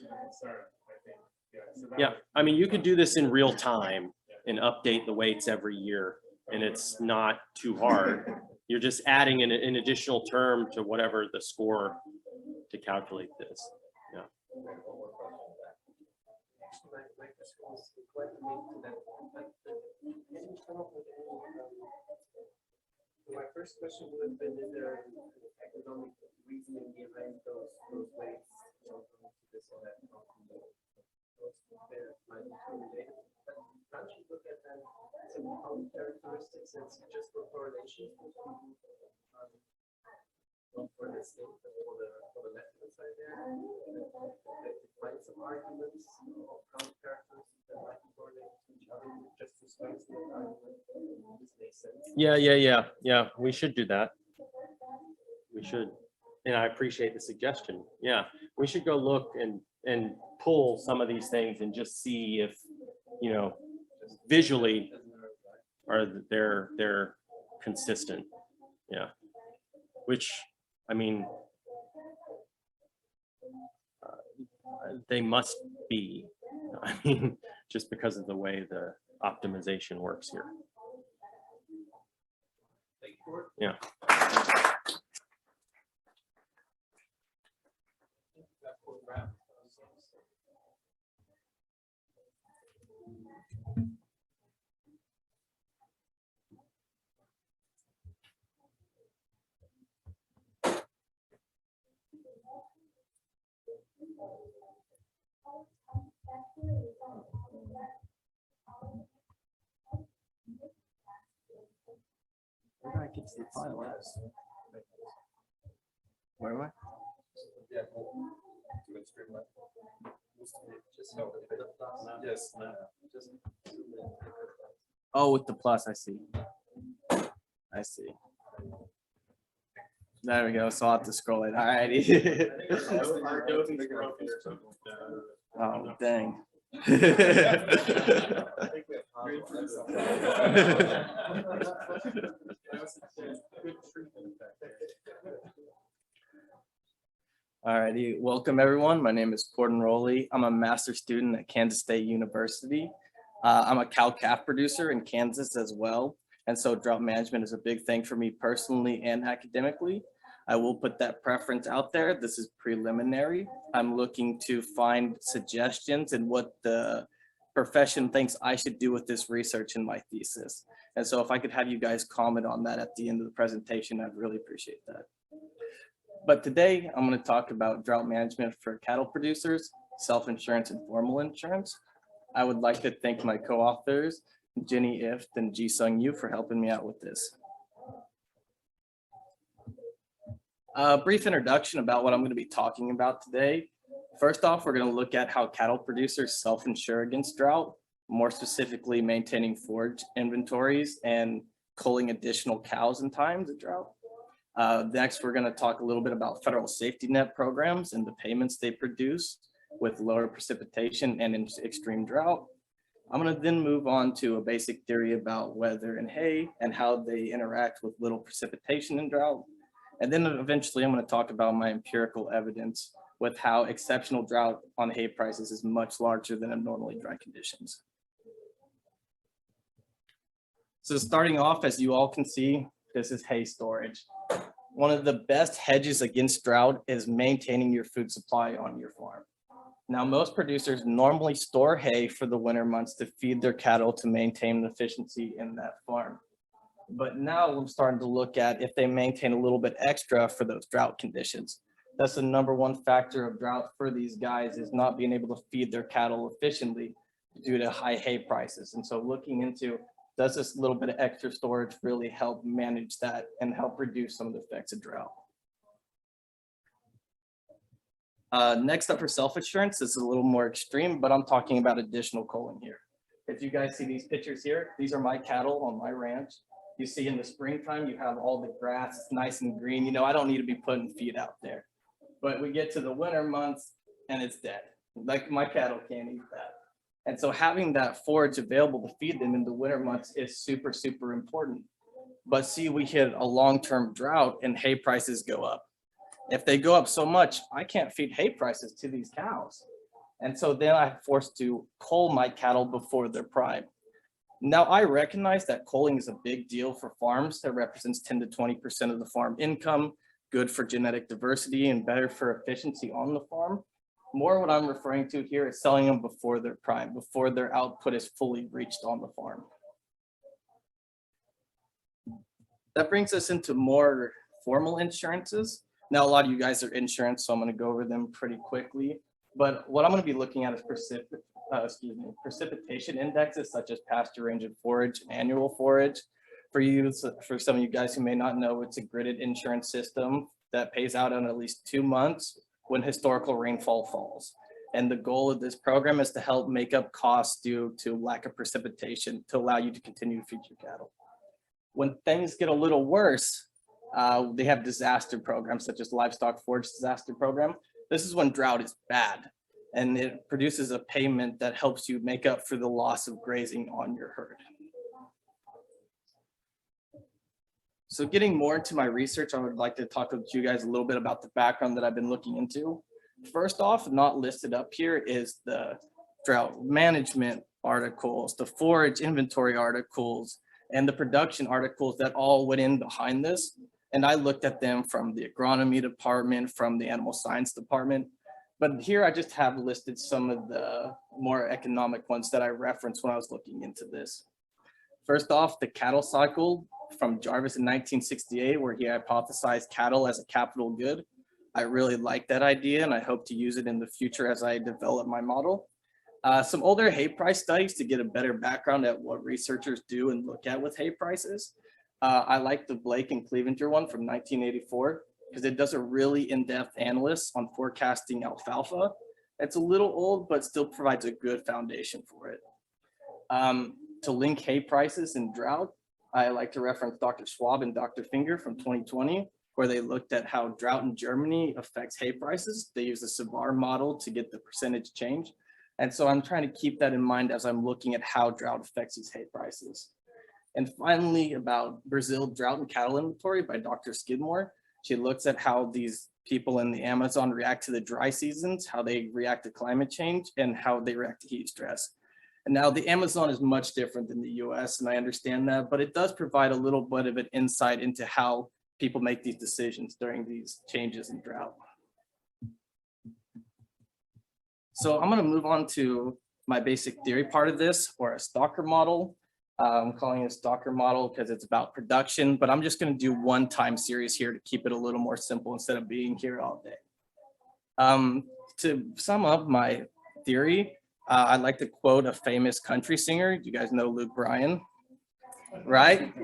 yeah, I mean, you could do this in real time and update the weights every year, and it's not too hard. You're just adding an additional term to whatever the score to calculate this. Yeah. My first question would have been, is there an economic reasoning behind those weights? This or that. Can't you look at them some common characteristics and just for correlation? For this thing, for the left-hand side there, find some arguments of common characteristics that might be correlated to each other, just to strengthen the argument. This makes sense. Yeah. We should do that. We should. And I appreciate the suggestion. Yeah, we should go look and pull some of these things and just see if, you know, visually are they're consistent. Yeah. Which, I mean, they must be. I mean, just because of the way the optimization works here. Yeah. Where do I get to the file at? Where am I? Yeah. Do it streamline. Just no. Yes. Just. Oh, with the plus, I see. I see. There we go. So I'll have to scroll it. All righty. Oh, dang. Alrighty, welcome everyone. My name is Rowley. I'm a master's student at Kansas State University. I'm a cow-calf producer in Kansas as well. And so drought management is a big thing for me personally and academically. I will put that preference out there. This is preliminary. I'm looking to find suggestions and what the profession thinks I should do with this research in my thesis. And so if I could have you guys comment on that at the end of the presentation, I'd really appreciate that. But today I'm going to talk about drought management for cattle producers, self-insurance and formal insurance. I would like to thank my co-authors, Jenny Ift and Ji Sung Yu, for helping me out with this. A brief introduction about what I'm going to be talking about today. First off, we're going to look at how cattle producers self-insure against drought, more specifically maintaining forage inventories and culling additional cows in times of drought. Next, we're going to talk a little bit about federal safety net programs and the payments they produce with lower precipitation and in extreme drought. I'm going to then move on to a basic theory about weather and hay and how they interact with little precipitation in drought. And then eventually I'm going to talk about my empirical evidence with how exceptional drought on hay prices is much larger than in normally dry conditions. So starting off, as you all can see, this is hay storage. One of the best hedges against drought is maintaining your food supply on your farm. Now, most producers normally store hay for the winter months to feed their cattle to maintain efficiency in that farm. But now we're starting to look at if they maintain a little bit extra for those drought conditions. That's the #1 factor of drought for these guys, is not being able to feed their cattle efficiently due to high hay prices. And so looking into, does this little bit of extra storage really help manage that and help reduce some of the effects of drought? Next up for self-insurance, this is a little more extreme, but I'm talking about additional culling here. If you guys see these pictures here, these are my cattle on my ranch. You see in the springtime, you have all the grass, it's nice and green. You know, I don't need to be putting feed out there. But we get to the winter months and it's dead. Like my cattle can't eat that. And so having that forage available to feed them in the winter months is super, super important. But see, we hit a long-term drought and hay prices go up. If they go up so much, I can't feed hay prices to these cows. And so then I'm forced to cull my cattle before they're prime. Now, I recognize that culling is a big deal for farms. That represents 10 to 20% of the farm income, good for genetic diversity and better for efficiency on the farm. More what I'm referring to here is selling them before they're prime, before their output is fully reached on the farm. That brings us into more formal insurances. Now, a lot of you guys are insurance, so I'm going to go over them pretty quickly. But what I'm going to be looking at is precipitation indexes, such as pasture range and forage, and annual forage. For some of you guys who may not know, it's a gridded insurance system that pays out on at least 2 months when historical rainfall falls. And the goal of this program is to help make up costs due to lack of precipitation to allow you to continue to feed your cattle. When things get a little worse, they have disaster programs such as livestock forage disaster program. This is when drought is bad and it produces a payment that helps you make up for the loss of grazing on your herd. So getting more into my research, I would like to talk with you guys a little bit about the background that I've been looking into. First off, not listed up here is the drought management articles, the forage inventory articles, and the production articles that all went in behind this. And I looked at them from the agronomy department, from the animal science department. But here I just have listed some of the more economic ones that I referenced when I was looking into this. First off, the cattle cycle from Jarvis in 1968, where he hypothesized cattle as a capital good. I really like that idea and I hope to use it in the future as I develop my model. Some older hay price studies to get a better background at what researchers do and look at with hay prices. I like the Blake and Clevenger one from 1984 because it does a really in-depth analysis on forecasting alfalfa. It's a little old, but still provides a good foundation for it. To link hay prices and drought, I like to reference Dr. Schwab and Dr. Finger from 2020, where they looked at how drought in Germany affects hay prices. They use the Savart model to get the percentage change. And so I'm trying to keep that in mind as I'm looking at how drought affects these hay prices. And finally, about Brazil drought and cattle inventory by Dr. Skidmore. She looks at how these people in the Amazon react to the dry seasons, how they react to climate change, and how they react to heat stress. And now the Amazon is much different than the US, and I understand that, but it does provide a little bit of an insight into how people make these decisions during these changes in drought. So I'm gonna move on to my basic theory part of this, or a stalker model. I'm calling it a stalker model because it's about production, but I'm just gonna do one time series here to keep it a little more simple instead of being here all day. To sum up my theory, I'd like to quote a famous country singer. You guys know Luke Bryan, right?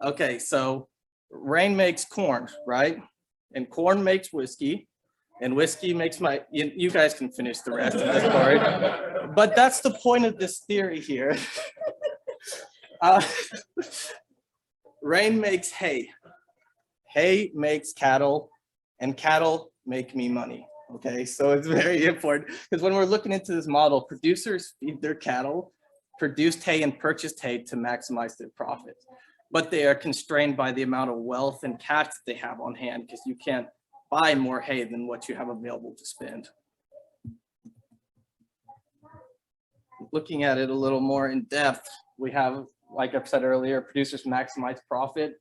Okay, so rain makes corn, right? And corn makes whiskey, and whiskey makes you guys can finish the rest of this part. But that's the point of this theory here. Rain makes hay. Hay makes cattle, and cattle make me money. Okay, so it's very important because when we're looking into this model, producers feed their cattle, produced hay and purchased hay to maximize their profits. But they are constrained by the amount of wealth and cash that they have on hand because you can't buy more hay than what you have available to spend. Looking at it a little more in depth, we have, like I've said earlier, producers maximize profit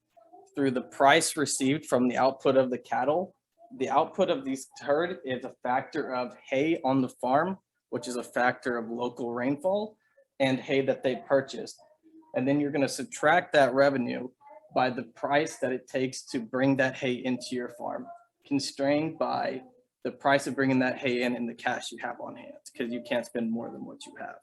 through the price received from the output of the cattle. The output of these herd is a factor of hay on the farm, which is a factor of local rainfall, and hay that they purchased. And then you're going to subtract that revenue by the price that it takes to bring that hay into your farm, constrained by the price of bringing that hay in and the cash you have on hand, because you can't spend more than what you have.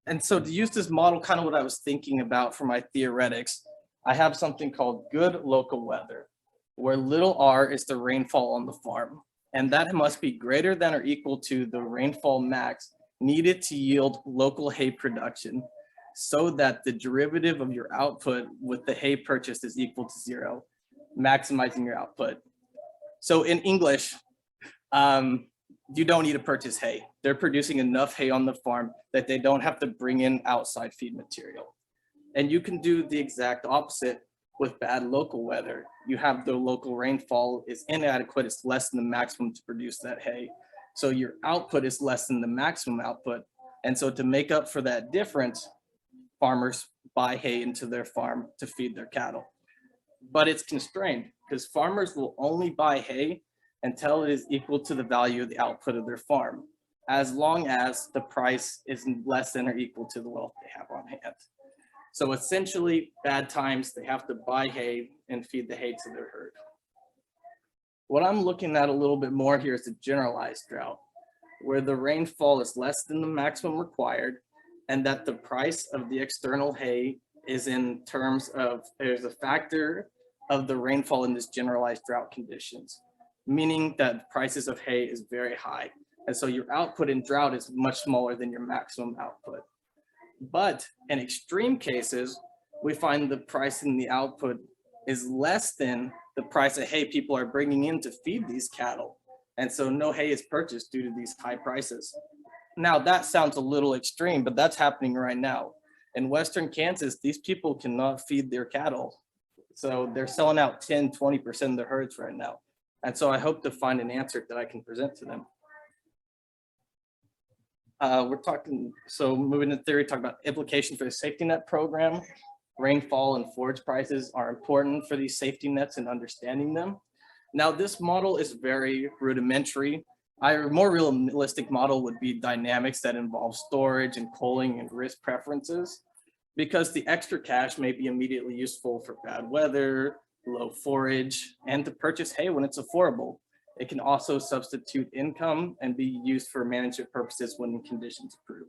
And so to use this model, kind of what I was thinking about for my theoretics, I have something called good local weather, where little r is the rainfall on the farm. And that must be greater than or equal to the rainfall max needed to yield local hay production, so that the derivative of your output with the hay purchased is equal to 0, maximizing your output. So in English, you don't need to purchase hay. They're producing enough hay on the farm that they don't have to bring in outside feed material. And you can do the exact opposite with bad local weather. You have the local rainfall is inadequate, it's less than the maximum to produce that hay. So your output is less than the maximum output. And so to make up for that difference, farmers buy hay into their farm to feed their cattle. But it's constrained because farmers will only buy hay until it is equal to the value of the output of their farm, as long as the price is less than or equal to the wealth they have on hand. So essentially, bad times, they have to buy hay and feed the hay to their herd. What I'm looking at a little bit more here is a generalized drought, where the rainfall is less than the maximum required, and that the price of the external hay is in terms of, there's a factor of the rainfall in this generalized drought conditions, meaning that prices of hay is very high. And so your output in drought is much smaller than your maximum output. But in extreme cases, we find the price in the output is less than the price of hay people are bringing in to feed these cattle. And so no hay is purchased due to these high prices. Now that sounds a little extreme, but that's happening right now. In Western Kansas, these people cannot feed their cattle. So they're selling out 10, 20% of their herds right now. And so I hope to find an answer that I can present to them. So moving to theory, talk about implications for the safety net program. Rainfall and forage prices are important for these safety nets and understanding them. Now this model is very rudimentary. A more realistic model would be dynamics that involve storage and culling and risk preferences, because the extra cash may be immediately useful for bad weather, low forage, and to purchase hay when it's affordable. It can also substitute income and be used for management purposes when conditions improve.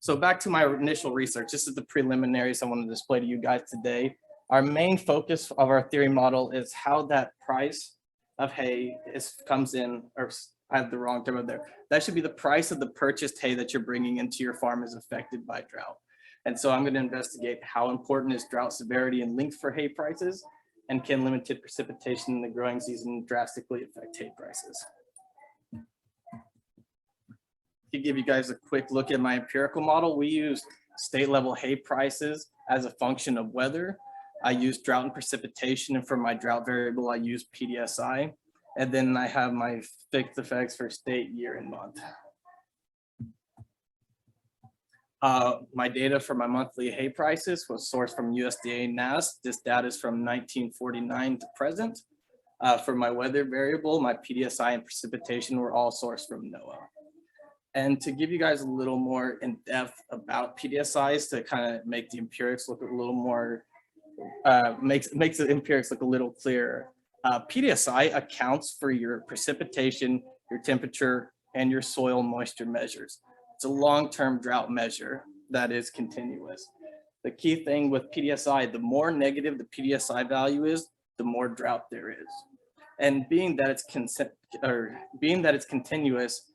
So back to my initial research, this is the preliminaries I want to display to you guys today. Our main focus of our theory model is how that price of hay comes in, or I have the wrong term up there. That should be the price of the purchased hay that you're bringing into your farm is affected by drought. And so I'm going to investigate how important is drought severity and length for hay prices, and can limited precipitation in the growing season drastically affect hay prices. To give you guys a quick look at my empirical model, we used state level hay prices as a function of weather. I used drought and precipitation, and for my drought variable, I used Pdsi. And then I have my fixed effects for state, year, and month. My data for my monthly hay prices was sourced from USDA NASS. This data is from 1949 to present. For my weather variable, my Pdsi and precipitation were all sourced from NOAA. And to give you guys a little more in depth about Pdsi's to kind of make the empirics look a little more, makes the empirics look a little clearer. Pdsi accounts for your precipitation, your temperature, and your soil moisture measures. It's a long-term drought measure that is continuous. The key thing with Pdsi, the more negative the Pdsi value is, the more drought there is. And being that it's continuous,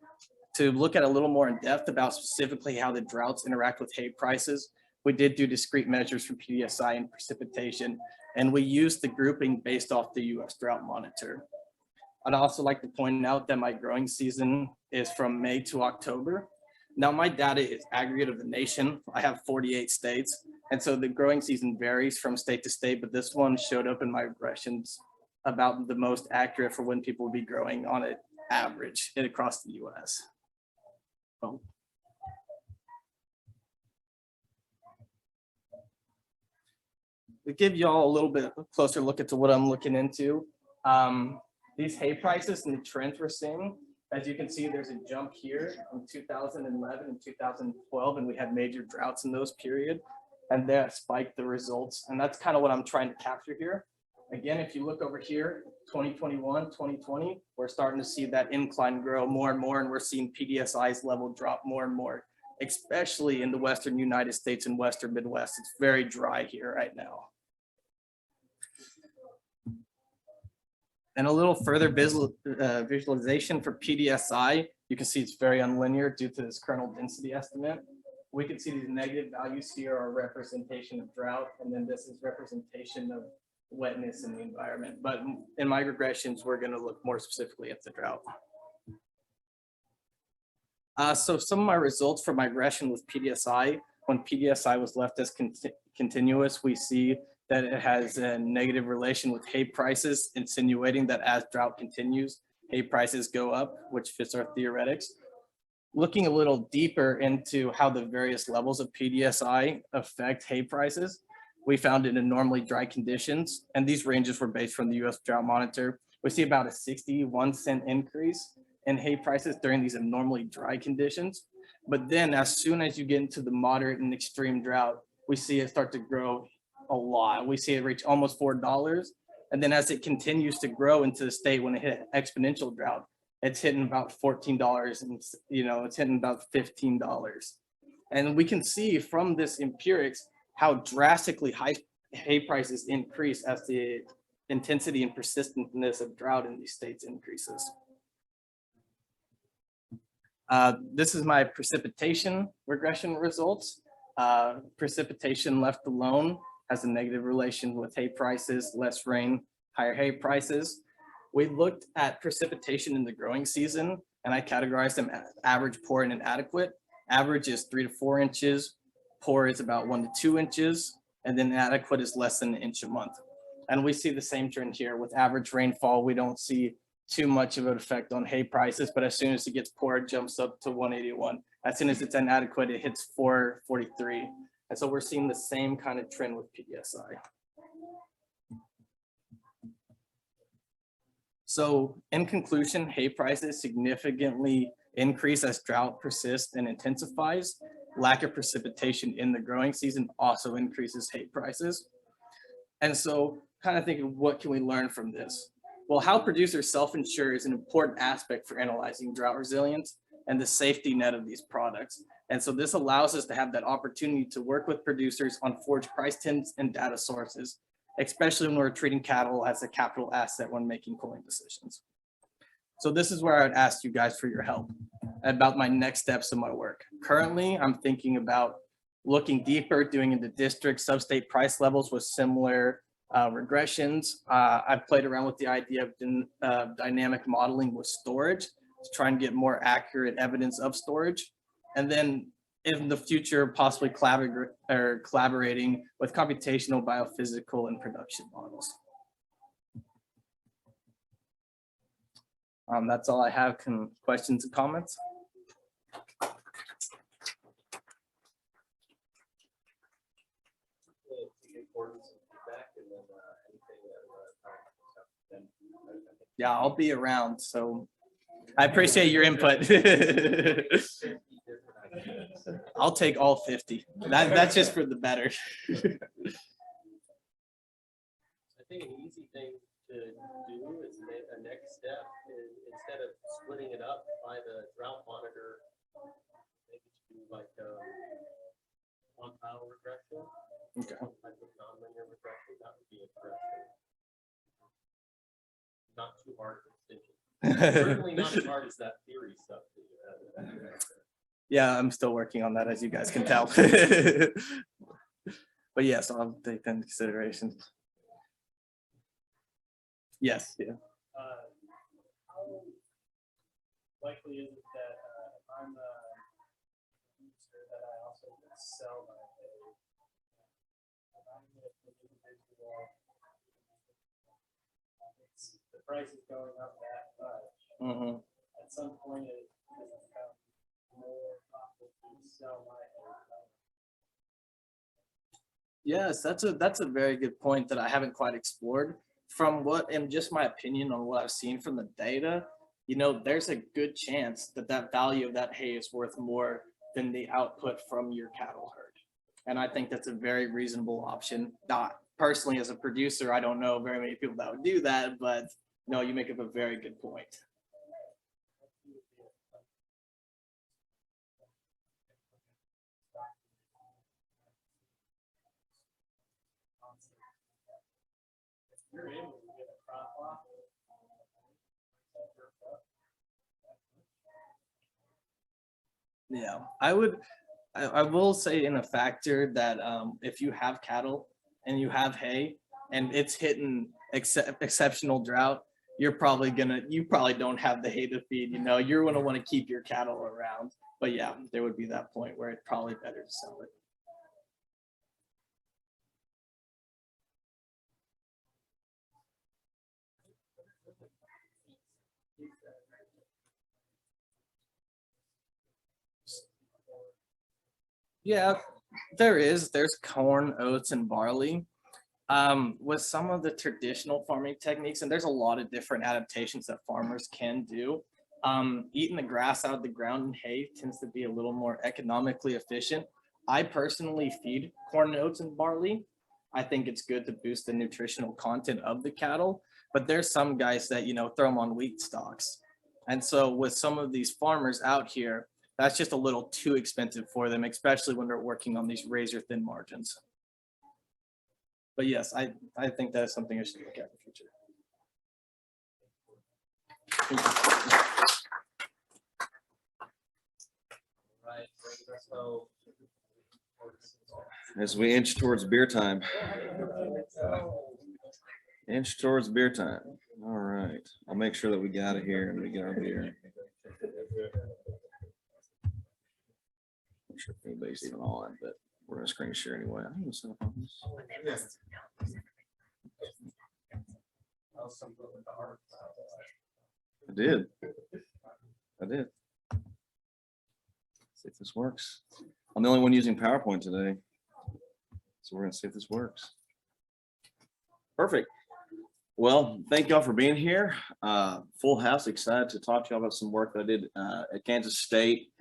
to look at a little more in depth about specifically how the droughts interact with hay prices, we did do discrete measures for Pdsi and precipitation, and we used the grouping based off the US Drought Monitor. I'd also like to point out that my growing season is from May to October. Now my data is aggregate of the nation. I have 48 states, and so the growing season varies from state to state, but this one showed up in my regressions about the most accurate for when people will be growing on an average across the US. Oh. To give y'all a little bit closer look into what I'm looking into, these hay prices and the trends we're seeing, as you can see, there's a jump here in 2011 and 2012, and we had major droughts in those periods, and that spiked the results. And that's kind of what I'm trying to capture here. Again, if you look over here, 2021, 2020, we're starting to see that incline grow more and more, and we're seeing Pdsi's level drop more and more, especially in the Western United States and Western Midwest. It's very dry here right now. And a little further visualization for Pdsi, you can see it's very unlinear due to this kernel density estimate. We can see these negative values here are representation of drought, and then this is representation of wetness in the environment. But in my regressions, we're going to look more specifically at the drought. So some of my results for my regression with Pdsi, when Pdsi was left as continuous, we see that it has a negative relation with hay prices, insinuating that as drought continues, hay prices go up, which fits our theoretics. Looking a little deeper into how the various levels of Pdsi affect hay prices, we found it in normally dry conditions, and these ranges were based from the US Drought Monitor. We see about a 61-cent increase in hay prices during these abnormally dry conditions. But then as soon as you get into the moderate and extreme drought, we see it start to grow a lot. We see it reach almost $4. And then as it continues to grow into the state, when it hit exponential drought, it's hitting about $14, and it's hitting about $15. And we can see from this empirics how drastically high hay prices increase as the intensity and persistentness of drought in these states increases. This is my precipitation regression results. Precipitation left alone has a negative relation with hay prices, less rain, higher hay prices. We looked at precipitation in the growing season, and I categorized them as average, poor, and inadequate. Average is 3 to 4 inches, poor is about 1 to 2 inches, and then inadequate is less than an inch a month. And we see the same trend here with average rainfall. We don't see too much of an effect on hay prices, but as soon as it gets poor, it jumps up to 181. As soon as it's inadequate, it hits 443. And so we're seeing the same kind of trend with Pdsi. So in conclusion, hay prices significantly increase as drought persists and intensifies. Lack of precipitation in the growing season also increases hay prices. And so kind of thinking, what can we learn from this? Well, how producers self-insure is an important aspect for analyzing drought resilience and the safety net of these products. And so this allows us to have that opportunity to work with producers on forage price trends and data sources, especially when we're treating cattle as a capital asset when making culling decisions. So this is where I would ask you guys for your help about my next steps in my work. Currently, I'm thinking about looking deeper, doing into district sub-state price levels with similar regressions. I've played around with the idea of dynamic modeling with storage to try and get more accurate evidence of storage. And then in the future, possibly collaborating with computational, biophysical, and production models. That's all I have. Questions and comments? Yeah, I'll be around, so I appreciate your input. I'll take all 50. That's just for the better. I think an easy thing to do is a next step is instead of splitting it up by the drought monitor, maybe do like one tile regression. Okay. Type of nonlinear regression, that would be interesting. Not too hard to think. Certainly not as hard as that theory stuff that you had. Yeah, I'm still working on that, as you guys can tell. But yes, I'll take that into consideration. Yes, yeah. How likely is it that if I'm a producer that I also can sell my hay? If I'm with an individual, the price is going up that much. At some point, it becomes more profitable to sell my hay. Yes, that's a very good point that I haven't quite explored. From what, and just my opinion on what I've seen from the data, you know, there's a good chance that that value of that hay is worth more than the output from your cattle herd. And I think that's a very reasonable option. Not personally as a producer, I don't know very many people that would do that, but no, you make up a very good point. You're able to get a crop off. Yeah, I will say in a factor that if you have cattle and you have hay and it's hitting exceptional drought, you probably don't have the hay to feed, you know, you're gonna want to keep your cattle around. But yeah, there would be that point where it's probably better to sell it. Yeah, there's corn, oats, and barley. With some of the traditional farming techniques, and there's a lot of different adaptations that farmers can do. Eating the grass out of the ground and hay tends to be a little more economically efficient. I personally feed corn, oats, and barley. I think it's good to boost the nutritional content of the cattle, but there's some guys that, you know, throw them on wheat stalks. And so with some of these farmers out here, that's just a little too expensive for them, especially when they're working on these razor thin margins. But yes, I think that is something I should look at in the future. Right, so. As we inch towards beer time. Inch towards beer time. All right. I'll make sure that we get out of here and we get our beer. I'm sure if anybody's even on, but we're gonna screen share anyway. I think set up on this. I did. See if this works. I'm the only one using PowerPoint today. So we're gonna see if this works. Perfect. Well, thank y'all for being here. Full house, excited to talk to y'all about some work that I did at Kansas State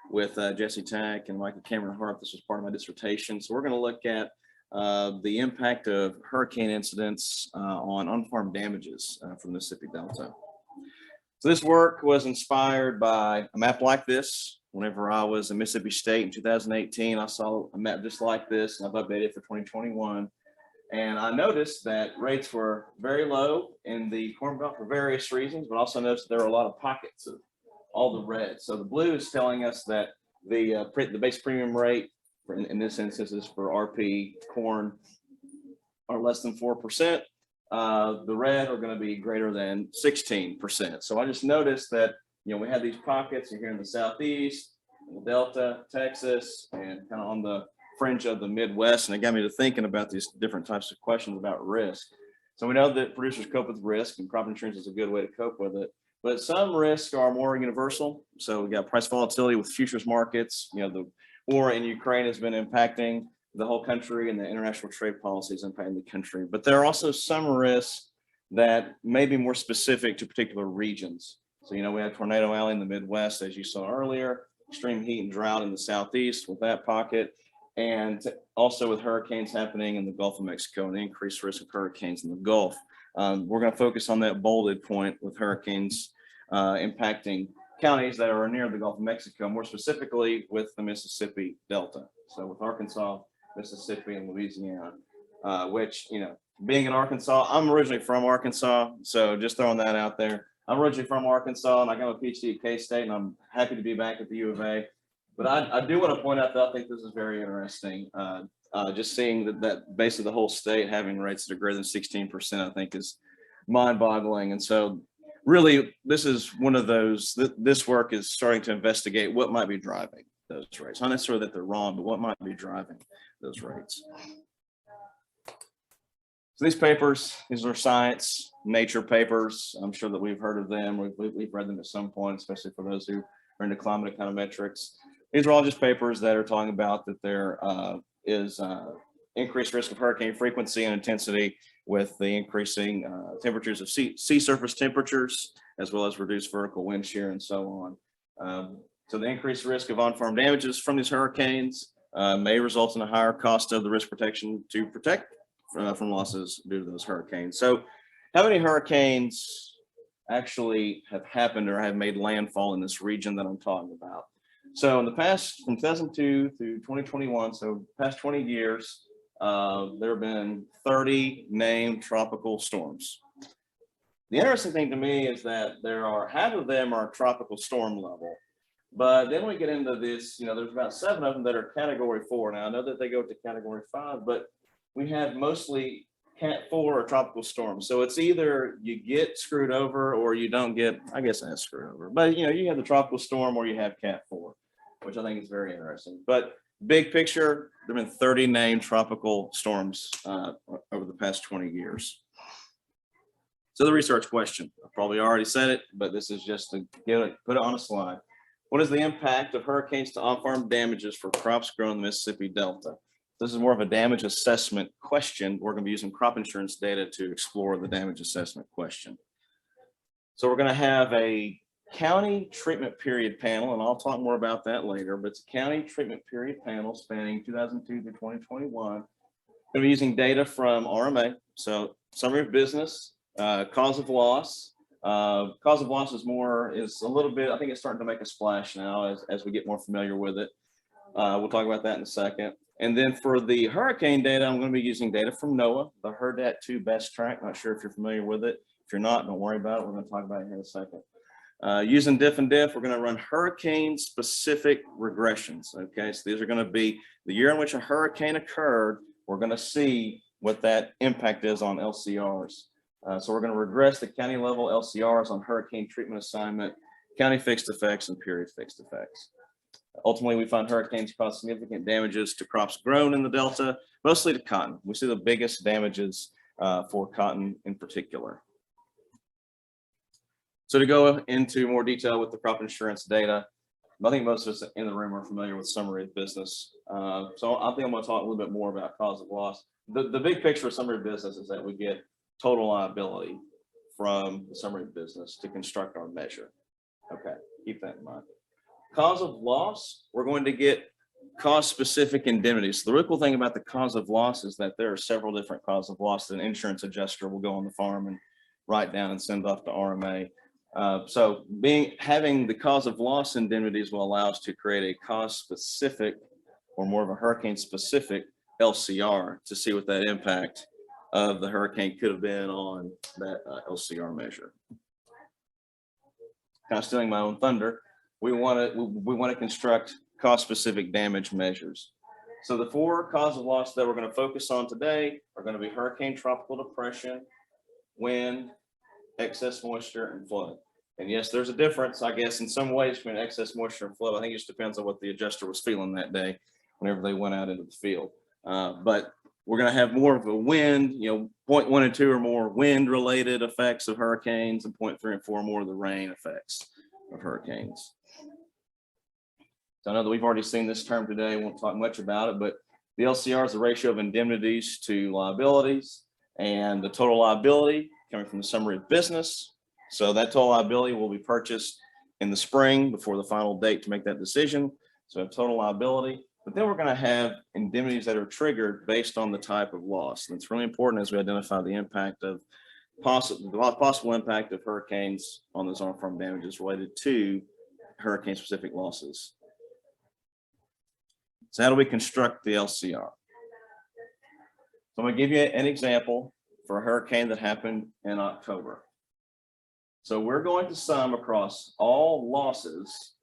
with Jesse Tack and Michael Cameron Hart. This was part of my dissertation. So we're gonna look at the impact of hurricane incidents on on-farm damages from the Mississippi Delta. So this work was inspired by a map like this. Whenever I was in Mississippi State in 2018, I saw a map just like this, and I've updated it for 2021. And I noticed that rates were very low in the Corn Belt for various reasons, but also noticed there were a lot of pockets of all the red. So the blue is telling us that the base premium rate in this instance is for RP corn are less than 4%. The red are going to be greater than 16%. So I just noticed that, you know, we have these pockets here in the Southeast, in the Delta, Texas, and kind of on the fringe of the Midwest. And it got me to thinking about these different types of questions about risk. So we know that producers cope with risk, and crop insurance is a good way to cope with it. But some risks are more universal. So we got price volatility with futures markets. You know, the war in Ukraine has been impacting the whole country, and the international trade policies impacting the country. But there are also some risks that may be more specific to particular regions. So, you know, we have Tornado Alley in the Midwest, as you saw earlier, extreme heat and drought in the Southeast with that pocket, and also with hurricanes happening in the Gulf of Mexico and increased risk of hurricanes in the Gulf. We're going to focus on that bolded point with hurricanes impacting counties that are near the Gulf of Mexico, more specifically with the Mississippi Delta. So with Arkansas, Mississippi, and Louisiana, which, you know, being in Arkansas, I'm originally from Arkansas, so just throwing that out there. I'm originally from Arkansas, and I got a PhD at K-State, and I'm happy to be back at the U of A. But I do want to point out that I think this is very interesting. Just seeing that basically the whole state having rates that are greater than 16%, I think is mind-boggling. And so really, this is one of those, this work is starting to investigate what might be driving those rates. Not necessarily that they're wrong, but what might be driving those rates. So these papers, these are science, nature papers. I'm sure that we've heard of them. We've read them at some point, especially for those who are into climate econometrics. These are all just papers that are talking about that there is increased risk of hurricane frequency and intensity with the increasing temperatures of sea surface temperatures, as well as reduced vertical wind shear and so on. So the increased risk of on-farm damages from these hurricanes may result in a higher cost of the risk protection to protect from losses due to those hurricanes. So how many hurricanes actually have happened or have made landfall in this region that I'm talking about? So in the past, from 2002 through 2021, so past 20 years, there have been 30 named tropical storms. The interesting thing to me is that there are, half of them are tropical storm level, but then we get into this, you know, there's about 7 of them that are category 4. Now I know that they go to category 5, but we have mostly Cat 4 or tropical storms. So it's either you get screwed over or you don't get, I guess that's screwed over. But you know, you have the tropical storm or you have Cat 4, which I think is very interesting. But big picture, there have been 30 named tropical storms over the past 20 years. So the research question, I probably already said it, but this is just to get it, put it on a slide. What is the impact of hurricanes to on-farm damages for crops grown in the Mississippi Delta? This is more of a damage assessment question. We're going to be using crop insurance data to explore the damage assessment question. So we're going to have a county treatment period panel, and I'll talk more about that later, but it's a county treatment period panel spanning 2002 to 2021. We're going to be using data from RMA, so summary of business, cause of loss. Cause of loss is a little bit, I think it's starting to make a splash now as we get more familiar with it. We'll talk about that in a second. And then for the hurricane data, I'm going to be using data from NOAA, the HURRDAT2 best track. Not sure if you're familiar with it. If you're not, don't worry about it. We're going to talk about it here in a second. Using diff and diff, we're going to run hurricane specific regressions. Okay, so these are going to be the year in which a hurricane occurred. We're going to see what that impact is on LCRs. So we're going to regress the county level LCRs on hurricane treatment assignment, county fixed effects, and period fixed effects. Ultimately, we find hurricanes cause significant damages to crops grown in the Delta, mostly to cotton. We see the biggest damages for cotton in particular. So to go into more detail with the crop insurance data, I think most of us in the room are familiar with summary of business. So I think I'm going to talk a little bit more about cause of loss. The big picture of summary of business is that we get total liability from the summary of business to construct our measure. Okay, keep that in mind. Cause of loss, we're going to get cause-specific indemnities. The real cool thing about the cause of loss is that there are several different causes of loss that an insurance adjuster will go on the farm and write down and send off to RMA. So having the cause of loss indemnities will allow us to create a cause-specific or more of a hurricane-specific LCR to see what that impact of the hurricane could have been on that LCR measure. Kind of stealing my own thunder. We want to construct cost-specific damage measures. So the 4 causes of loss that we're going to focus on today are going to be hurricane, tropical depression, wind, excess moisture, and flood. And yes, there's a difference, I guess, in some ways between excess moisture and flood. I think it just depends on what the adjuster was feeling that day whenever they went out into the field. But we're going to have more of a wind, 0.1 and 2 or more wind-related effects of hurricanes, and 0.3 and 4 more of the rain effects of hurricanes. So I know that we've already seen this term today. Won't talk much about it, but the LCR is the ratio of indemnities to liabilities, and the total liability coming from the summary of business. So that total liability will be purchased in the spring before the final date to make that decision. So we have total liability, but then we're going to have indemnities that are triggered based on the type of loss. And it's really important as we identify the impact of possible impact of hurricanes on those on-farm damages related to hurricane-specific losses. So how do we construct the LCR? So I'm going to give you an example for a hurricane that happened in October. So we're going to sum across all losses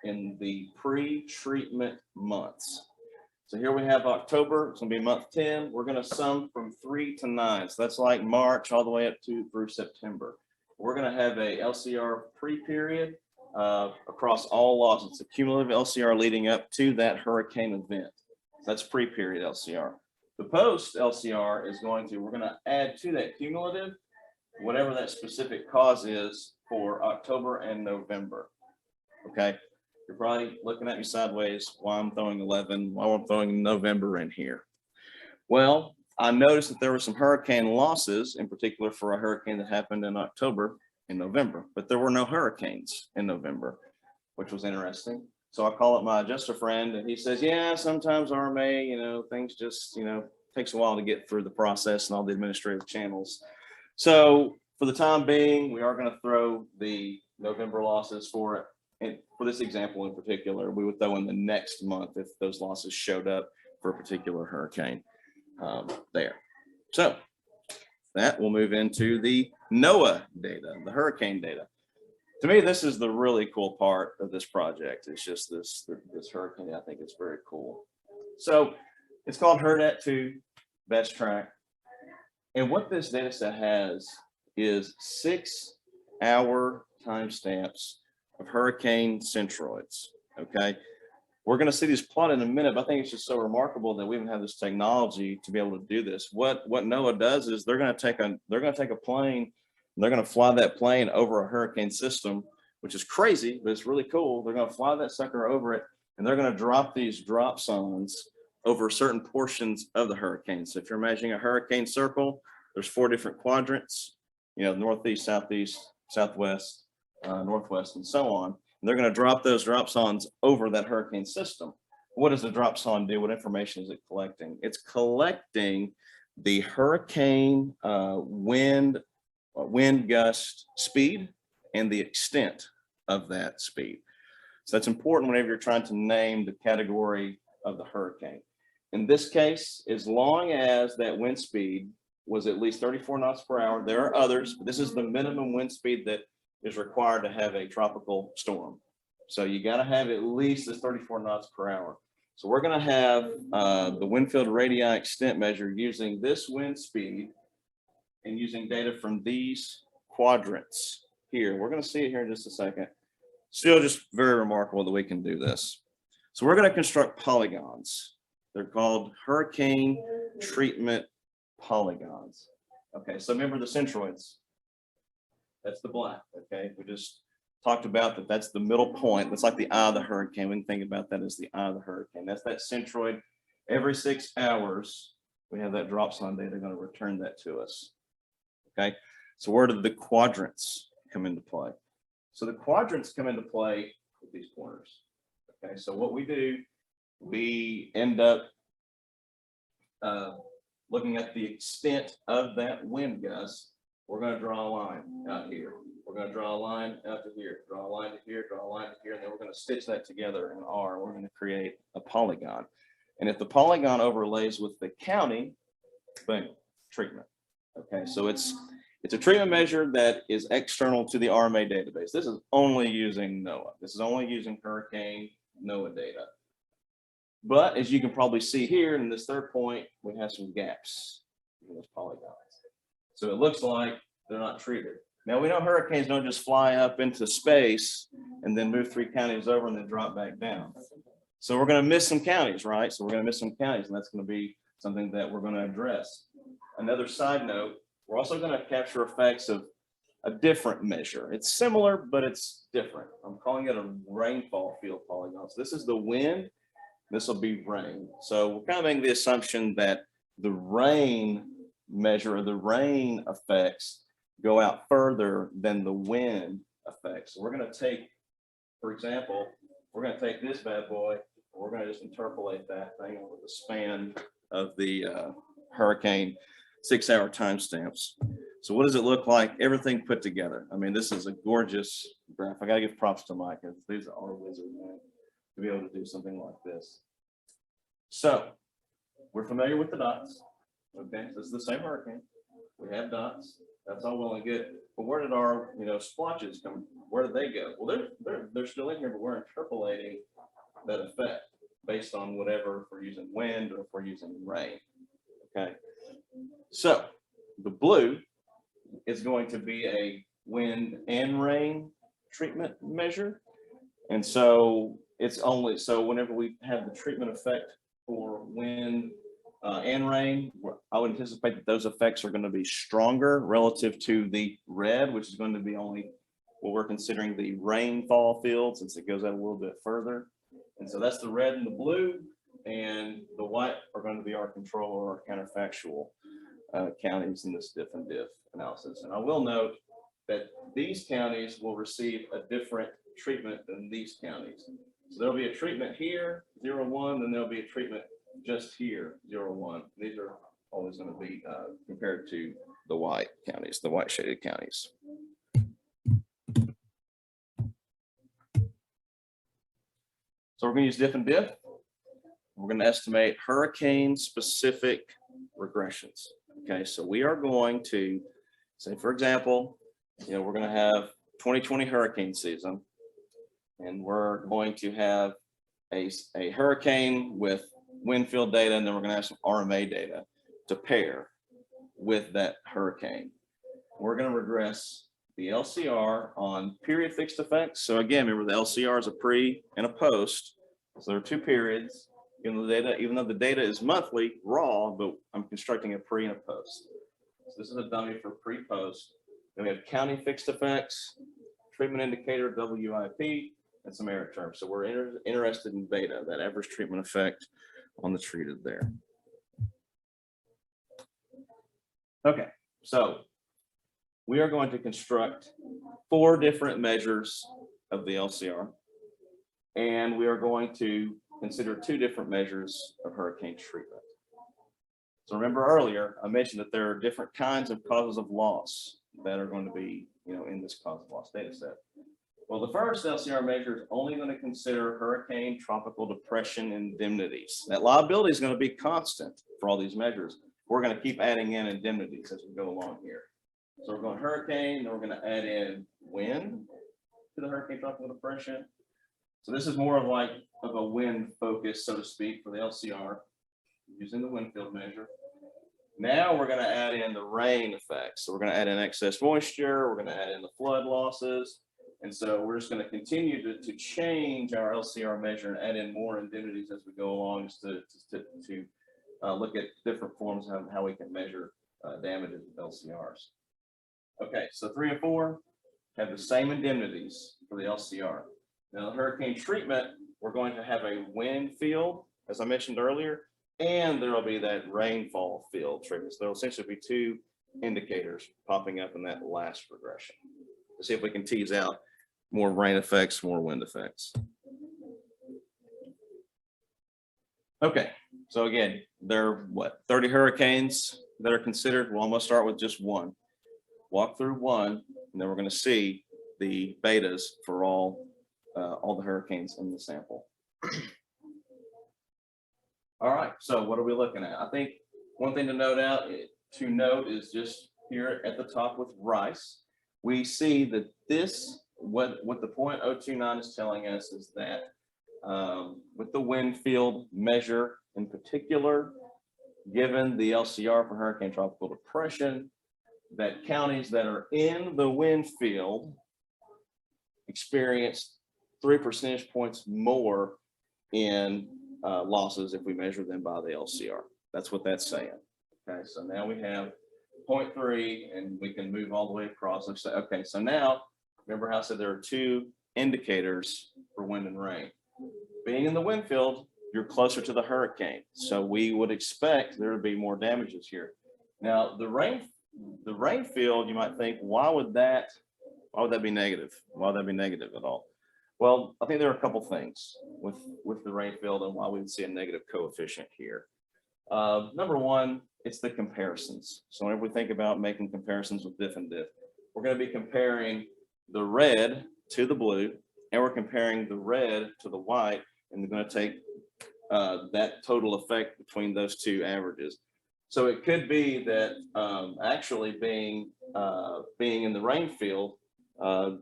in the pre-treatment months. So here we have October, it's going to be month 10. We're going to sum from 3 to 9. So that's like March all the way up through September. We're going to have a LCR pre-period across all losses, a cumulative LCR leading up to that hurricane event. That's pre-period LCR. The post LCR is we're going to add to that cumulative whatever that specific cause is for October and November. Okay, you're probably looking at me sideways why I'm throwing 11, why I'm throwing November in here. Well, I noticed that there were some hurricane losses, in particular for a hurricane that happened in October and November, but there were no hurricanes in November, which was interesting. So I call up my adjuster friend and he says, yeah, sometimes RMA, things just, takes a while to get through the process and all the administrative channels. So for the time being, we are going to throw the November losses for it. And for this example in particular, we would throw in the next month if those losses showed up for a particular hurricane there. So that will move into the NOAA data, the hurricane data. To me, this is the really cool part of this project. It's just this hurricane. I think it's very cool. So it's called HURDAT2 Best Track. And what this data set has is 6-hour timestamps of hurricane centroids. Okay. We're going to see these plotted in a minute, but I think it's just so remarkable that we even have this technology to be able to do this. What NOAA does is they're going to take a plane, and they're going to fly that plane over a hurricane system, which is crazy, but it's really cool. They're going to fly that sucker over it, and they're going to drop these drop zones over certain portions of the hurricane. So if you're imagining a hurricane circle, there's 4 different quadrants, northeast, southeast, southwest, northwest, and so on. And they're going to drop those drop zones over that hurricane system. What does the drop zone do? What information is it collecting? It's collecting the hurricane wind gust speed and the extent of that speed. So that's important whenever you're trying to name the category of the hurricane. In this case, as long as that wind speed was at least 34 knots per hour, there are others, but this is the minimum wind speed that is required to have a tropical storm. So you got to have at least this 34 knots per hour. So we're going to have the wind field radii extent measure using this wind speed and using data from these quadrants here. We're going to see it here in just a second. Still just very remarkable that we can do this. So we're going to construct polygons. They're called hurricane treatment polygons. Okay, so remember the centroids. That's the black, okay? We just talked about that. That's the middle point. That's like the eye of the hurricane. We can think about that as the eye of the hurricane. That's that centroid. Every 6 hours, we have that drop zone data going to return that to us. Okay, so where did the quadrants come into play? So the quadrants come into play with these corners. Okay, so what we do we end up looking at the extent of that wind gust, we're going to draw a line out here. We're going to draw a line out to here, draw a line to here, draw a line to here, and then we're going to stitch that together in R. We're going to create a polygon. And if the polygon overlays with the county, boom, treatment. Okay, so it's a treatment measure that is external to the RMA database. This is only using NOAA. This is only using hurricane NOAA data. But as you can probably see here in this third point, we have some gaps in those polygons. So it looks like they're not treated. Now we know hurricanes don't just fly up into space and then move 3 counties over and then drop back down. So we're going to miss some counties, right? So we're going to miss some counties, and that's going to be something that we're going to address. Another side note, we're also going to capture effects of a different measure. It's similar, but it's different. I'm calling it a rainfall field polygon. So this is the wind. This will be rain. So we're kind of making the assumption that the rain measure or the rain effects go out further than the wind effects. So we're going to take, for example, we're going to take this bad boy, and we're going to just interpolate that thing over the span of the hurricane 6-hour timestamps. So what does it look like? Everything put together. I mean, this is a gorgeous graph. I got to give props to Mike, because these are our wizards, man, to be able to do something like this. So we're familiar with the dots. Okay, so it's the same hurricane. We have dots. That's all well and good. But where did our, splotches come? Where did they go? Well, they're still in here, but we're interpolating that effect based on whatever, if we're using wind or if we're using rain. Okay, so the blue is going to be a wind and rain treatment measure. And so it's only, so whenever we have the treatment effect for wind and rain, I would anticipate that those effects are going to be stronger relative to the red, which is going to be only what we're considering the rainfall field, since it goes out a little bit further. And so that's the red and the blue, and the white are going to be our control or our counterfactual counties in this diff and diff analysis. And I will note that these counties will receive a different treatment than these counties. So there'll be a treatment here, 0-1, then there'll be a treatment just here, 0-1. These are always going to be compared to the white counties, the white shaded counties. So we're going to use diff and diff. We're going to estimate hurricane specific regressions. Okay, so we are going to say, for example, we're going to have 2020 hurricane season, and we're going to have a hurricane with wind field data, and then we're going to have some RMA data to pair with that hurricane. We're going to regress the LCR on period fixed effects. So again, remember the LCR is a pre and a post. So there are 2 periods. Even though the data is monthly raw, but I'm constructing a pre and a post. So this is a dummy for pre-post. Then we have county fixed effects, treatment indicator, WIP, and some error terms. So we're interested in beta, that average treatment effect on the treated there. Okay, so we are going to construct 4 different measures of the LCR, and we are going to consider 2 different measures of hurricane treatment. So remember earlier, I mentioned that there are different kinds of causes of loss that are going to be, in this cause of loss data set. Well, the first LCR measure is only going to consider hurricane tropical depression indemnities. That liability is going to be constant for all these measures. We're going to keep adding in indemnities as we go along here. So we're going hurricane, then we're going to add in wind to the hurricane tropical depression. So this is more of a wind focus, so to speak, for the LCR, using the wind field measure. Now we're going to add in the rain effects. So we're going to add in excess moisture. We're going to add in the flood losses. And so we're just going to continue to change our LCR measure and add in more indemnities as we go along, just to look at different forms of how we can measure damages with LCRs. Okay, so 3 and 4 have the same indemnities for the LCR. Now, the hurricane treatment, we're going to have a wind field, as I mentioned earlier, and there will be that rainfall field treatment. So there will essentially be 2 indicators popping up in that last regression to see if we can tease out more rain effects, more wind effects. Okay, so again, there are what, 30 hurricanes that are considered? Well, I'm gonna start with just one. Walk through one, and then we're gonna see the betas for all the hurricanes in the sample. All right, so what are we looking at? I think one thing to note is just here at the top with rice, we see that this, what the 0.029 is telling us is that with the wind field measure in particular, given the LCR for hurricane tropical depression, that counties that are in the wind field experience 3 percentage points more in losses if we measure them by the LCR. That's what that's saying. Okay, so now we have 0.3 and we can move all the way across and say, okay, so now remember how I said there are two indicators for wind and rain. Being in the wind field, you're closer to the hurricane. So we would expect there to be more damages here. Now the rain field, you might think, why would that be negative? Why would that be negative at all? Well, I think there are a couple things with the rain field and why we would see a negative coefficient here. Number one, it's the comparisons. So whenever we think about making comparisons with diff and diff, we're going to be comparing the red to the blue, and we're comparing the red to the white, and we're going to take that total effect between those two averages. So it could be that actually being in the rain field,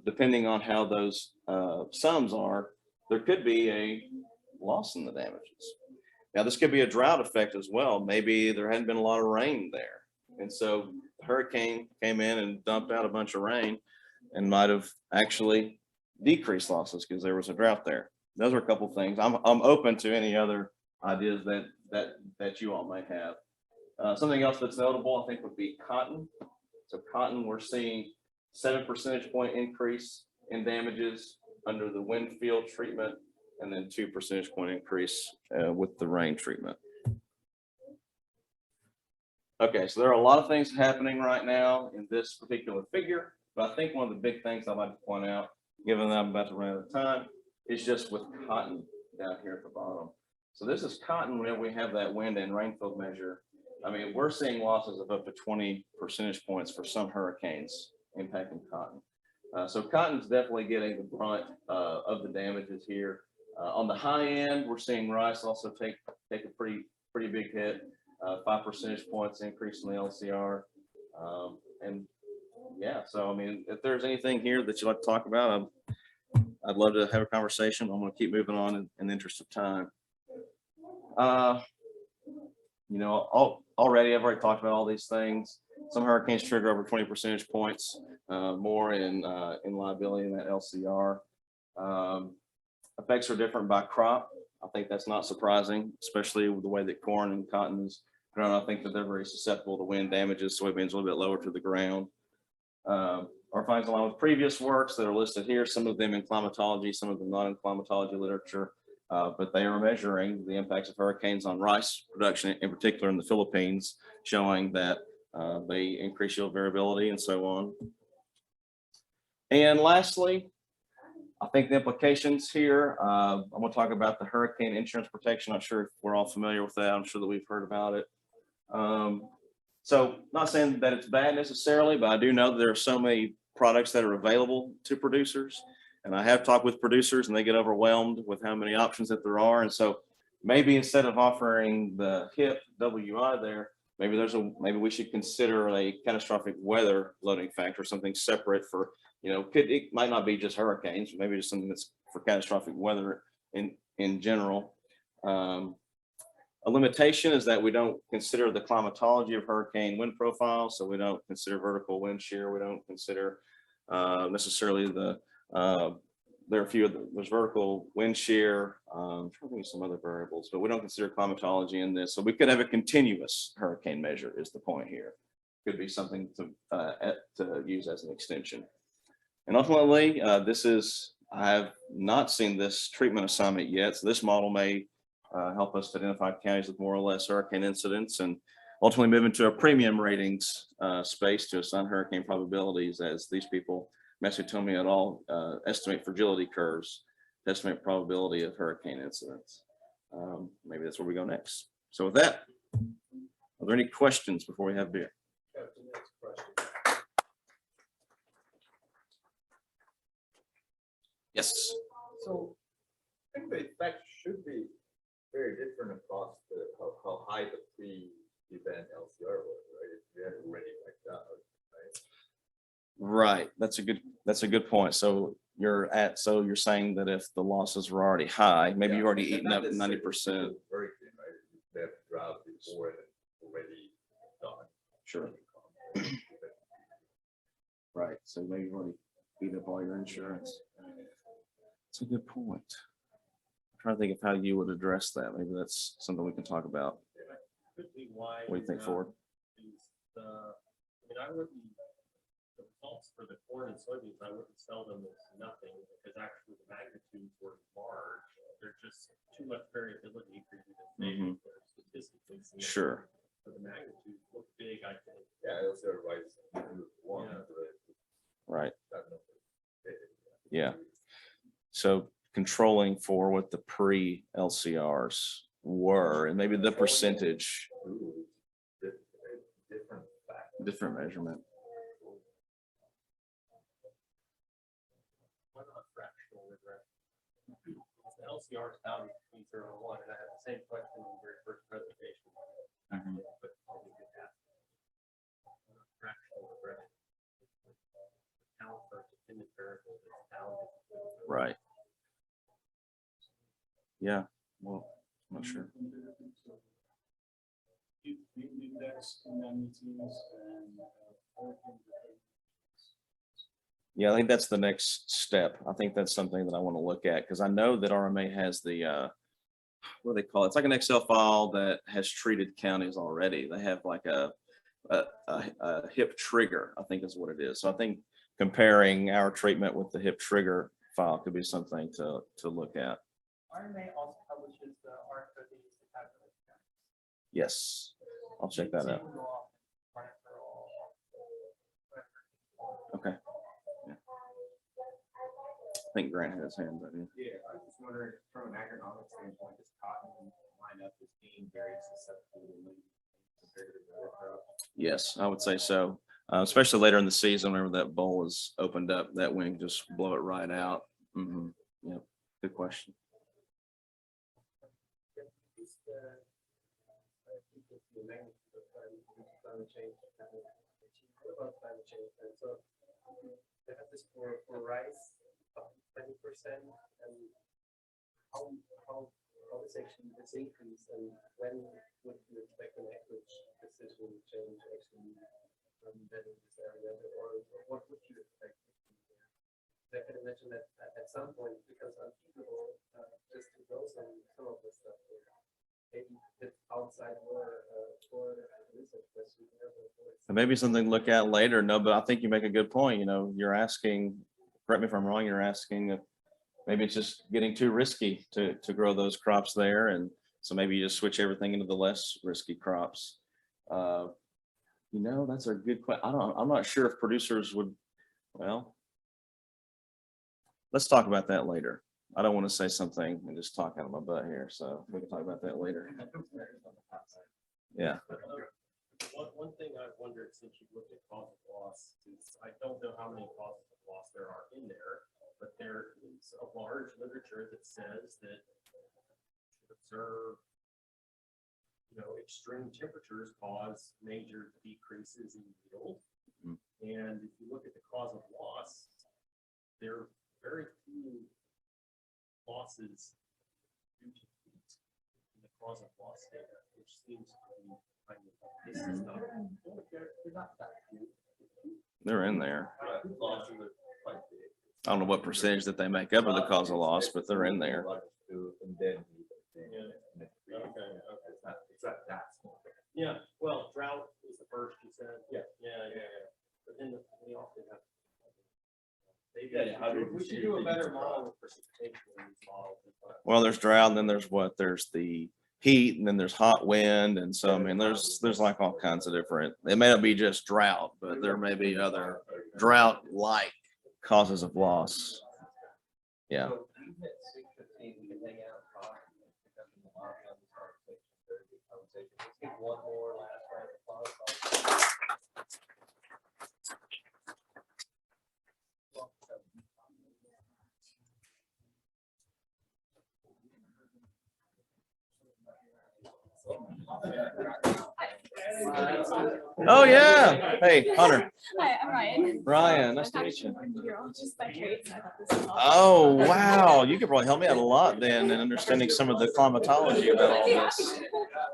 depending on how those sums are, there could be a loss in the damages. Now, this could be a drought effect as well. Maybe there hadn't been a lot of rain there. And so the hurricane came in and dumped out a bunch of rain and might have actually decreased losses because there was a drought there. Those are a couple things. I'm open to any other ideas that you all may have. Something else that's notable, I think, would be cotton. So cotton, we're seeing 7 percentage point increase in damages under the wind field treatment, and then 2 percentage point increase with the rain treatment. Okay, so there are a lot of things happening right now in this particular figure, but I think one of the big things I'd like to point out, given that I'm about to run out of time, is just with cotton down here at the bottom. So this is cotton where we have that wind and rainfall measure. I mean, we're seeing losses of up to 20 percentage points for some hurricanes impacting cotton. So cotton's definitely getting the brunt of the damages here. On the high end, we're seeing rice also take a pretty big hit, 5 percentage points increase in the LCR. And yeah, so I mean, if there's anything here that you'd like to talk about, I'd love to have a conversation. I'm going to keep moving on in the interest of time. You know, already I've already talked about all these things. Some hurricanes trigger over 20 percentage points more in liability in that LCR. Effects are different by crop. I think that's not surprising, especially with the way that corn and cotton is grown. I think that they're very susceptible to wind damages. Soybeans a little bit lower to the ground. Our findings along with previous works that are listed here, some of them in climatology, some of them not in climatology literature, but they are measuring the impacts of hurricanes on rice production, in particular in the Philippines, showing that they increase yield variability and so on. And lastly, I think the implications here, I'm going to talk about the hurricane insurance protection. I'm sure if we're all familiar with that. I'm sure that we've heard about it. So not saying that it's bad necessarily, but I do know that there are so many products that are available to producers. And I have talked with producers and they get overwhelmed with how many options that there are. And so maybe instead of offering the HIP WI there, maybe we should consider a catastrophic weather loading factor, something separate for, you know, it might not be just hurricanes, maybe just something that's for catastrophic weather in general. A limitation is that we don't consider the climatology of hurricane wind profiles. So we don't consider vertical wind shear. We don't consider necessarily there are a few of there's vertical wind shear, I'm trying to think of some other variables, but we don't consider climatology in this. So we could have a continuous hurricane measure is the point here. Could be something to use as an extension. And ultimately, I have not seen this treatment assignment yet. So this model may help us to identify counties with more or less hurricane incidents and ultimately move into a premium ratings space to assign hurricane probabilities as these people, Matsutomi et al., estimate fragility curves to estimate probability of hurricane incidents. Maybe that's where we go next. So with that, are there any questions before we have beer? Captain, next question. Yes. So I think the effect should be very different across the, how high the pre-event LCR was, right? If you had already like that, right? Right. That's a good point. So you're saying that if the losses were already high, maybe Yeah, you've already and eaten not up necessarily 90%. Very thin, right? That drought before and already done. Sure. Right. So maybe you've already beat up all your insurance. That's a good point. I'm trying to think of how you would address that. Maybe that's something we can talk about. Could be why. What do you think, Ford? I wouldn't, the results for the corn and soybeans, I wouldn't sell them as nothing because actually the magnitudes were large. There's just too much variability for you to make statistically. Sure. So the magnitudes look big, I think. Yeah, LCR rise one. Yeah. Right. That number. Yeah. So controlling for what the pre-LCRs were and maybe the percentage, Different fact. different measurement. Why not fractional regression? The LCR is bound between 0 and 1, and I had the same question in the very first presentation. But I'll leave it at that. Fractional regression. Account for dependent variable that's bounded. Right. Yeah. Well, I'm not sure. Yeah, I think that's the next step. I think that's something that I want to look at because I know that RMA has the what do they call it? It's like an Excel file that has treated counties already. They have like a HIP trigger, I think is what it is. So I think comparing our treatment with the HIP trigger file could be something to look at. RMA also publishes the ARC that they use to calculate. Yes, I'll check that out. Okay. Yeah. I think Grant had his hand up. Yeah, I was just wondering from an agronomic standpoint, does cotton line up as being very susceptible to wind compared to the other crops? Yes, I would say so. Especially later in the season, whenever that bowl is opened up, that wind just blow it right out. Yep, good question. Climate change. About climate change. And so they have this for rice up to 20%, and how is actually this increase, and when would you expect an acreage decision change actually then in this area, or what would you expect? I can imagine that at some point, because unthinkable, just to go some of this stuff, maybe it's outside more for research questions. Maybe something to look at later. No, but I think you make a good point. You know, you're asking, correct me if I'm wrong, you're asking if maybe it's just getting too risky to grow those crops there. And so maybe you just switch everything into the less risky crops. You know, that's a good question. I'm not sure if producers would, well, let's talk about that later. I don't want to say something and just talk out of my butt here. So we can talk about that later. Yeah. One thing I've wondered since you looked at cause of loss is I don't know how many causes of loss there are in there, but there is a large literature that says that to observe, extreme temperatures cause major decreases in yield. And if you look at the cause of loss, there are very few losses due to heat in the cause of loss data, which seems to be kind of this is not, they're not that few. They're in there. Losses are quite big. I don't know what percentage that they make up of the cause of loss, but they're in there. It's not that small. Yeah, well, drought is the first you said. Yeah. But then we often have. We should do a better model of precipitation in these models. Well, there's drought, and then there's what? There's the heat, and then there's hot wind, and so I mean, there's like all kinds of different. It may not be just drought, but there may be other drought-like causes of loss. Yeah. So even at 6:15, we can hang out and talk. Take one more last round of applause. Oh, yeah. Hey, Hunter. Hi, I'm Ryan. Ryan, nice to I'm meet actually you. a meteorologist by trade, so I thought this was awesome. Oh, wow. You could probably help me out a lot then in understanding some of the climatology about all this.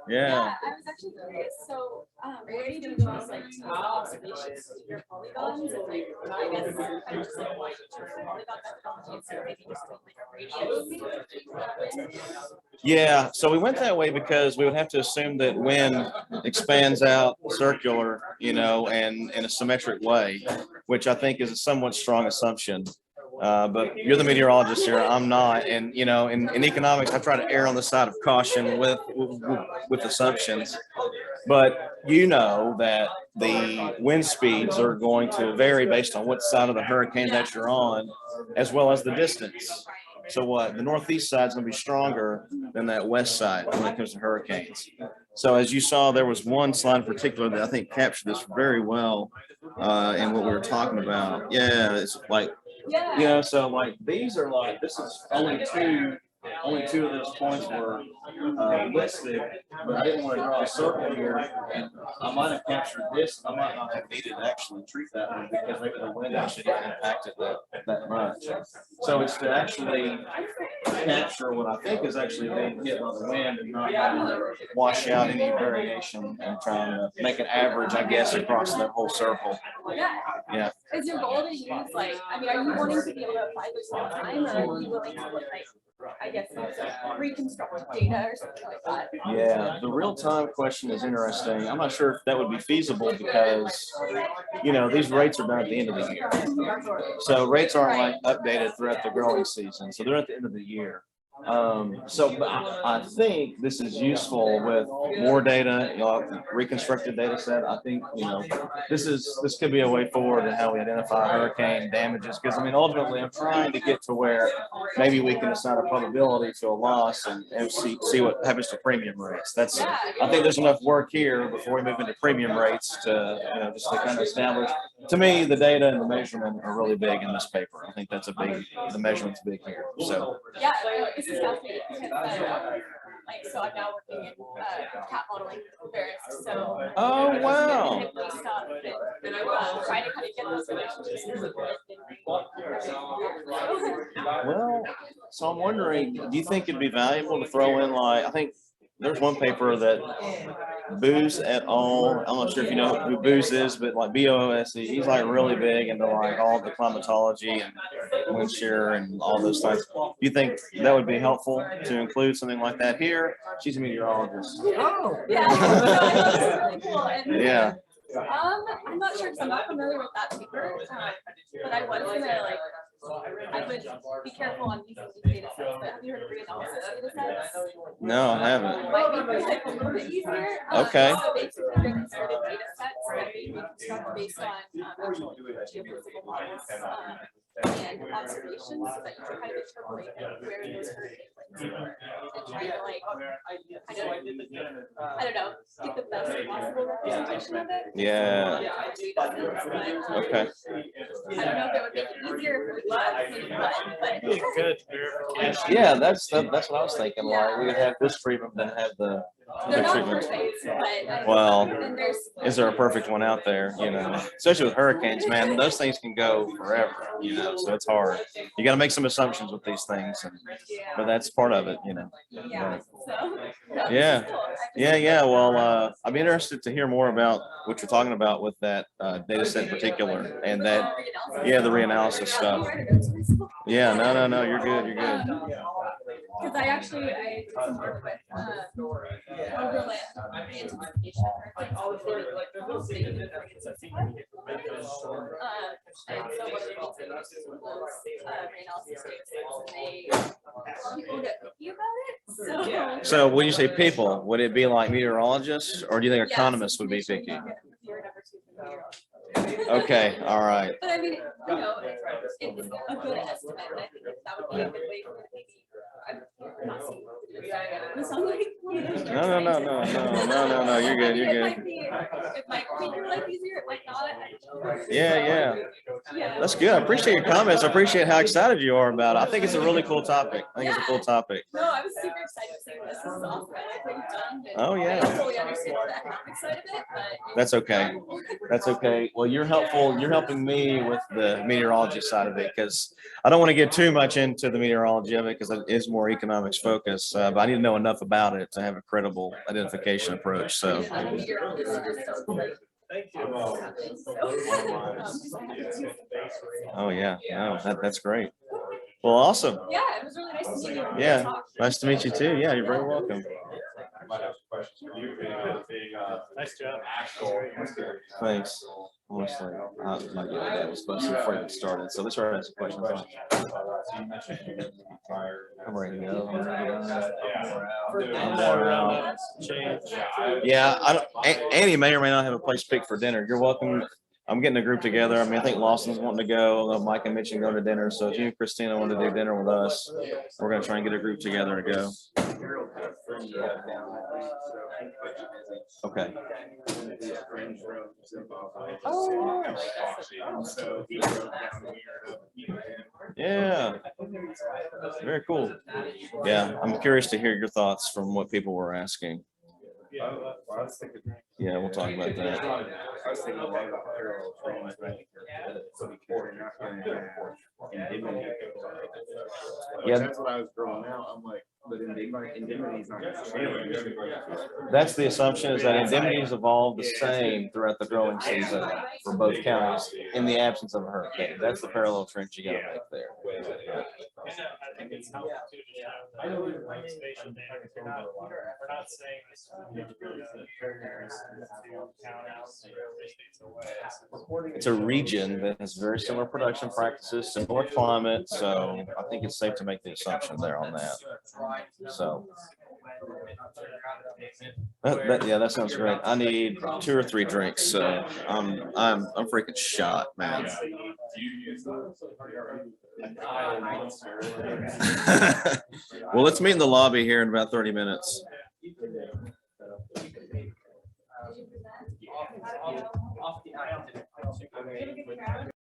Yeah. I was actually curious. So, what are you doing about like observations to your polygons? And, like, I guess I'm just like wanting to polygon methodology, so maybe just doing like a radius. Yeah, so we went that way because we would have to assume that wind expands out circular, you know, and in a symmetric way, which I think is a somewhat strong assumption. But you're the meteorologist here, I'm not. And, you know, in economics, I try to err on the side of caution with assumptions. But you know that the wind speeds are going to vary based on what side of the hurricane that you're on, as well as the distance. So what, the northeast side is going to be stronger than that west side when it comes to hurricanes. So as you saw, there was one slide in particular that I think captured this very well in what we were talking about. Yeah, it's like, you know, so like these are like, this is only two of those points were listed, but I didn't want to draw a circle here, and I might have captured this. I might not have needed to actually treat that one because maybe the wind actually didn't impact it that much. So it's to actually capture what I think is actually being hit by the wind and not having to wash out any variation and trying to make an average, I guess, across that whole circle. Yeah. Is your goal to use like, I mean, are you wanting to be able to apply this all the time, or are you willing to like, I guess, reconstruct data or something like that? Yeah, the real time question is interesting. I'm not sure if that would be feasible because, you know, these rates are done at the end of the year. So rates aren't like updated throughout the growing season. So they're at the end of the year. But I think this is useful with more data, you know, reconstructed data set. I think, you know, this could be a way forward in how we identify hurricane damages. Because I mean, ultimately, I'm trying to get to where maybe we can assign a probability to a loss and see what happens to premium rates. I think there's enough work here before we move into premium rates to, you know, just to kind of establish. To me, the data and the measurement are really big in this paper. I think that's the measurement's big here. So yeah, this is fascinating because like, so I'm now working in cat modeling various. So oh wow. Stuff and trying to kind of get those relationships. Well, so I'm wondering, do you think it'd be valuable to throw in like, I think there's one paper that Booz et al. I'm not sure if you know who Booz is, but like BOSE, he's like really big into like all the climatology and wind shear and all those things. Do you think that would be helpful to include something like that here? She's a meteorologist. Oh, yeah. No, I thought this was really cool. And, yeah. I'm not sure because I'm not familiar with that paper, but I was gonna like. I would be careful on using these data sets, but have you heard of reanalysis data sets? No, I haven't. It might be like a little bit easier. Okay. So basically, reconstructed data sets that we reconstruct based on actual geophysical models and observations, so that you can kind of interpolate where those hurricanes and try to like, I don't know, get the best possible representation of it. Yeah. Okay. I don't know if it would make it easier if it was but yeah, that's what I was thinking. Like we would have this treatment, then have the treatment. Well, is there a perfect one out there? You know, especially with hurricanes, man, those things can go forever. You know, so it's hard. You got to make some assumptions with these things, but that's part of it. You know. Yeah. Well, I'd be interested to hear more about what you're talking about with that data set in particular, and that, the reanalysis stuff. Yeah, no, you're good. Because I did some work with overland anticipation and so one of the things I used was reanalysis data sets, and people get picky about it. So when you say people, would it be like meteorologists, or do you think economists would be picky? Okay, all right. But I mean, you know, it's a good estimate, and I think that would be a good way for maybe. I'm not seeing this sound like No, you're good, you're It good. might be, it might make your life easier, it might not. Yeah. Yeah. That's good. I appreciate your comments. I appreciate how excited you are about it. I think it's a really cool topic. I think it's a cool topic. No, I was super excited to see this. This is awesome. I like what you've done. and Oh, yeah. I don't fully understand the economic side of it, but. That's okay. That's okay. Well, you're helpful. You're helping me with the meteorology side of it because I don't want to get too much into the meteorology of it because it is more economics focused. But I need to know enough about it to have a credible identification approach. So. I'm a meteorologist, so it's like. Oh yeah, no, that's great. Well, awesome. Yeah, it was really nice to meet you. Yeah, nice to meet you too. Yeah, you're very welcome. Nice job. Thanks. Honestly, my dad was supposed to before we started, so let's try to answer questions. I'm ready to go. I'm more out. Yeah, I don't. Annie may or may not have a place picked for dinner. You're welcome. I'm getting a group together. I mean, I think Lawson's wanting to go. Although Mike and Mitch are going to dinner. So if you and Christina want to do dinner with us, we're going to try and get a group together to go. Okay. Oh, yeah. Very cool. Yeah, I'm curious to hear your thoughts from what people were asking. Yeah, we'll talk about that. I was thinking a lot about parallel trends, right? Yeah. That's what I was throwing out. I'm like, but indemnity is not gonna change. That's the assumption, is that indemnities evolve the same throughout the growing season for both counties in the absence of a hurricane. That's the parallel trend you gotta make there. I think it's helpful too to have the spatial data, because we're not saying this It's a region that has very similar production practices, similar climate, so I think it's safe to make the assumption there on that. So. Yeah, that sounds great. I need 2 or 3 drinks, so I'm freaking shot, man. Well, let's meet in the lobby here in about 30 minutes.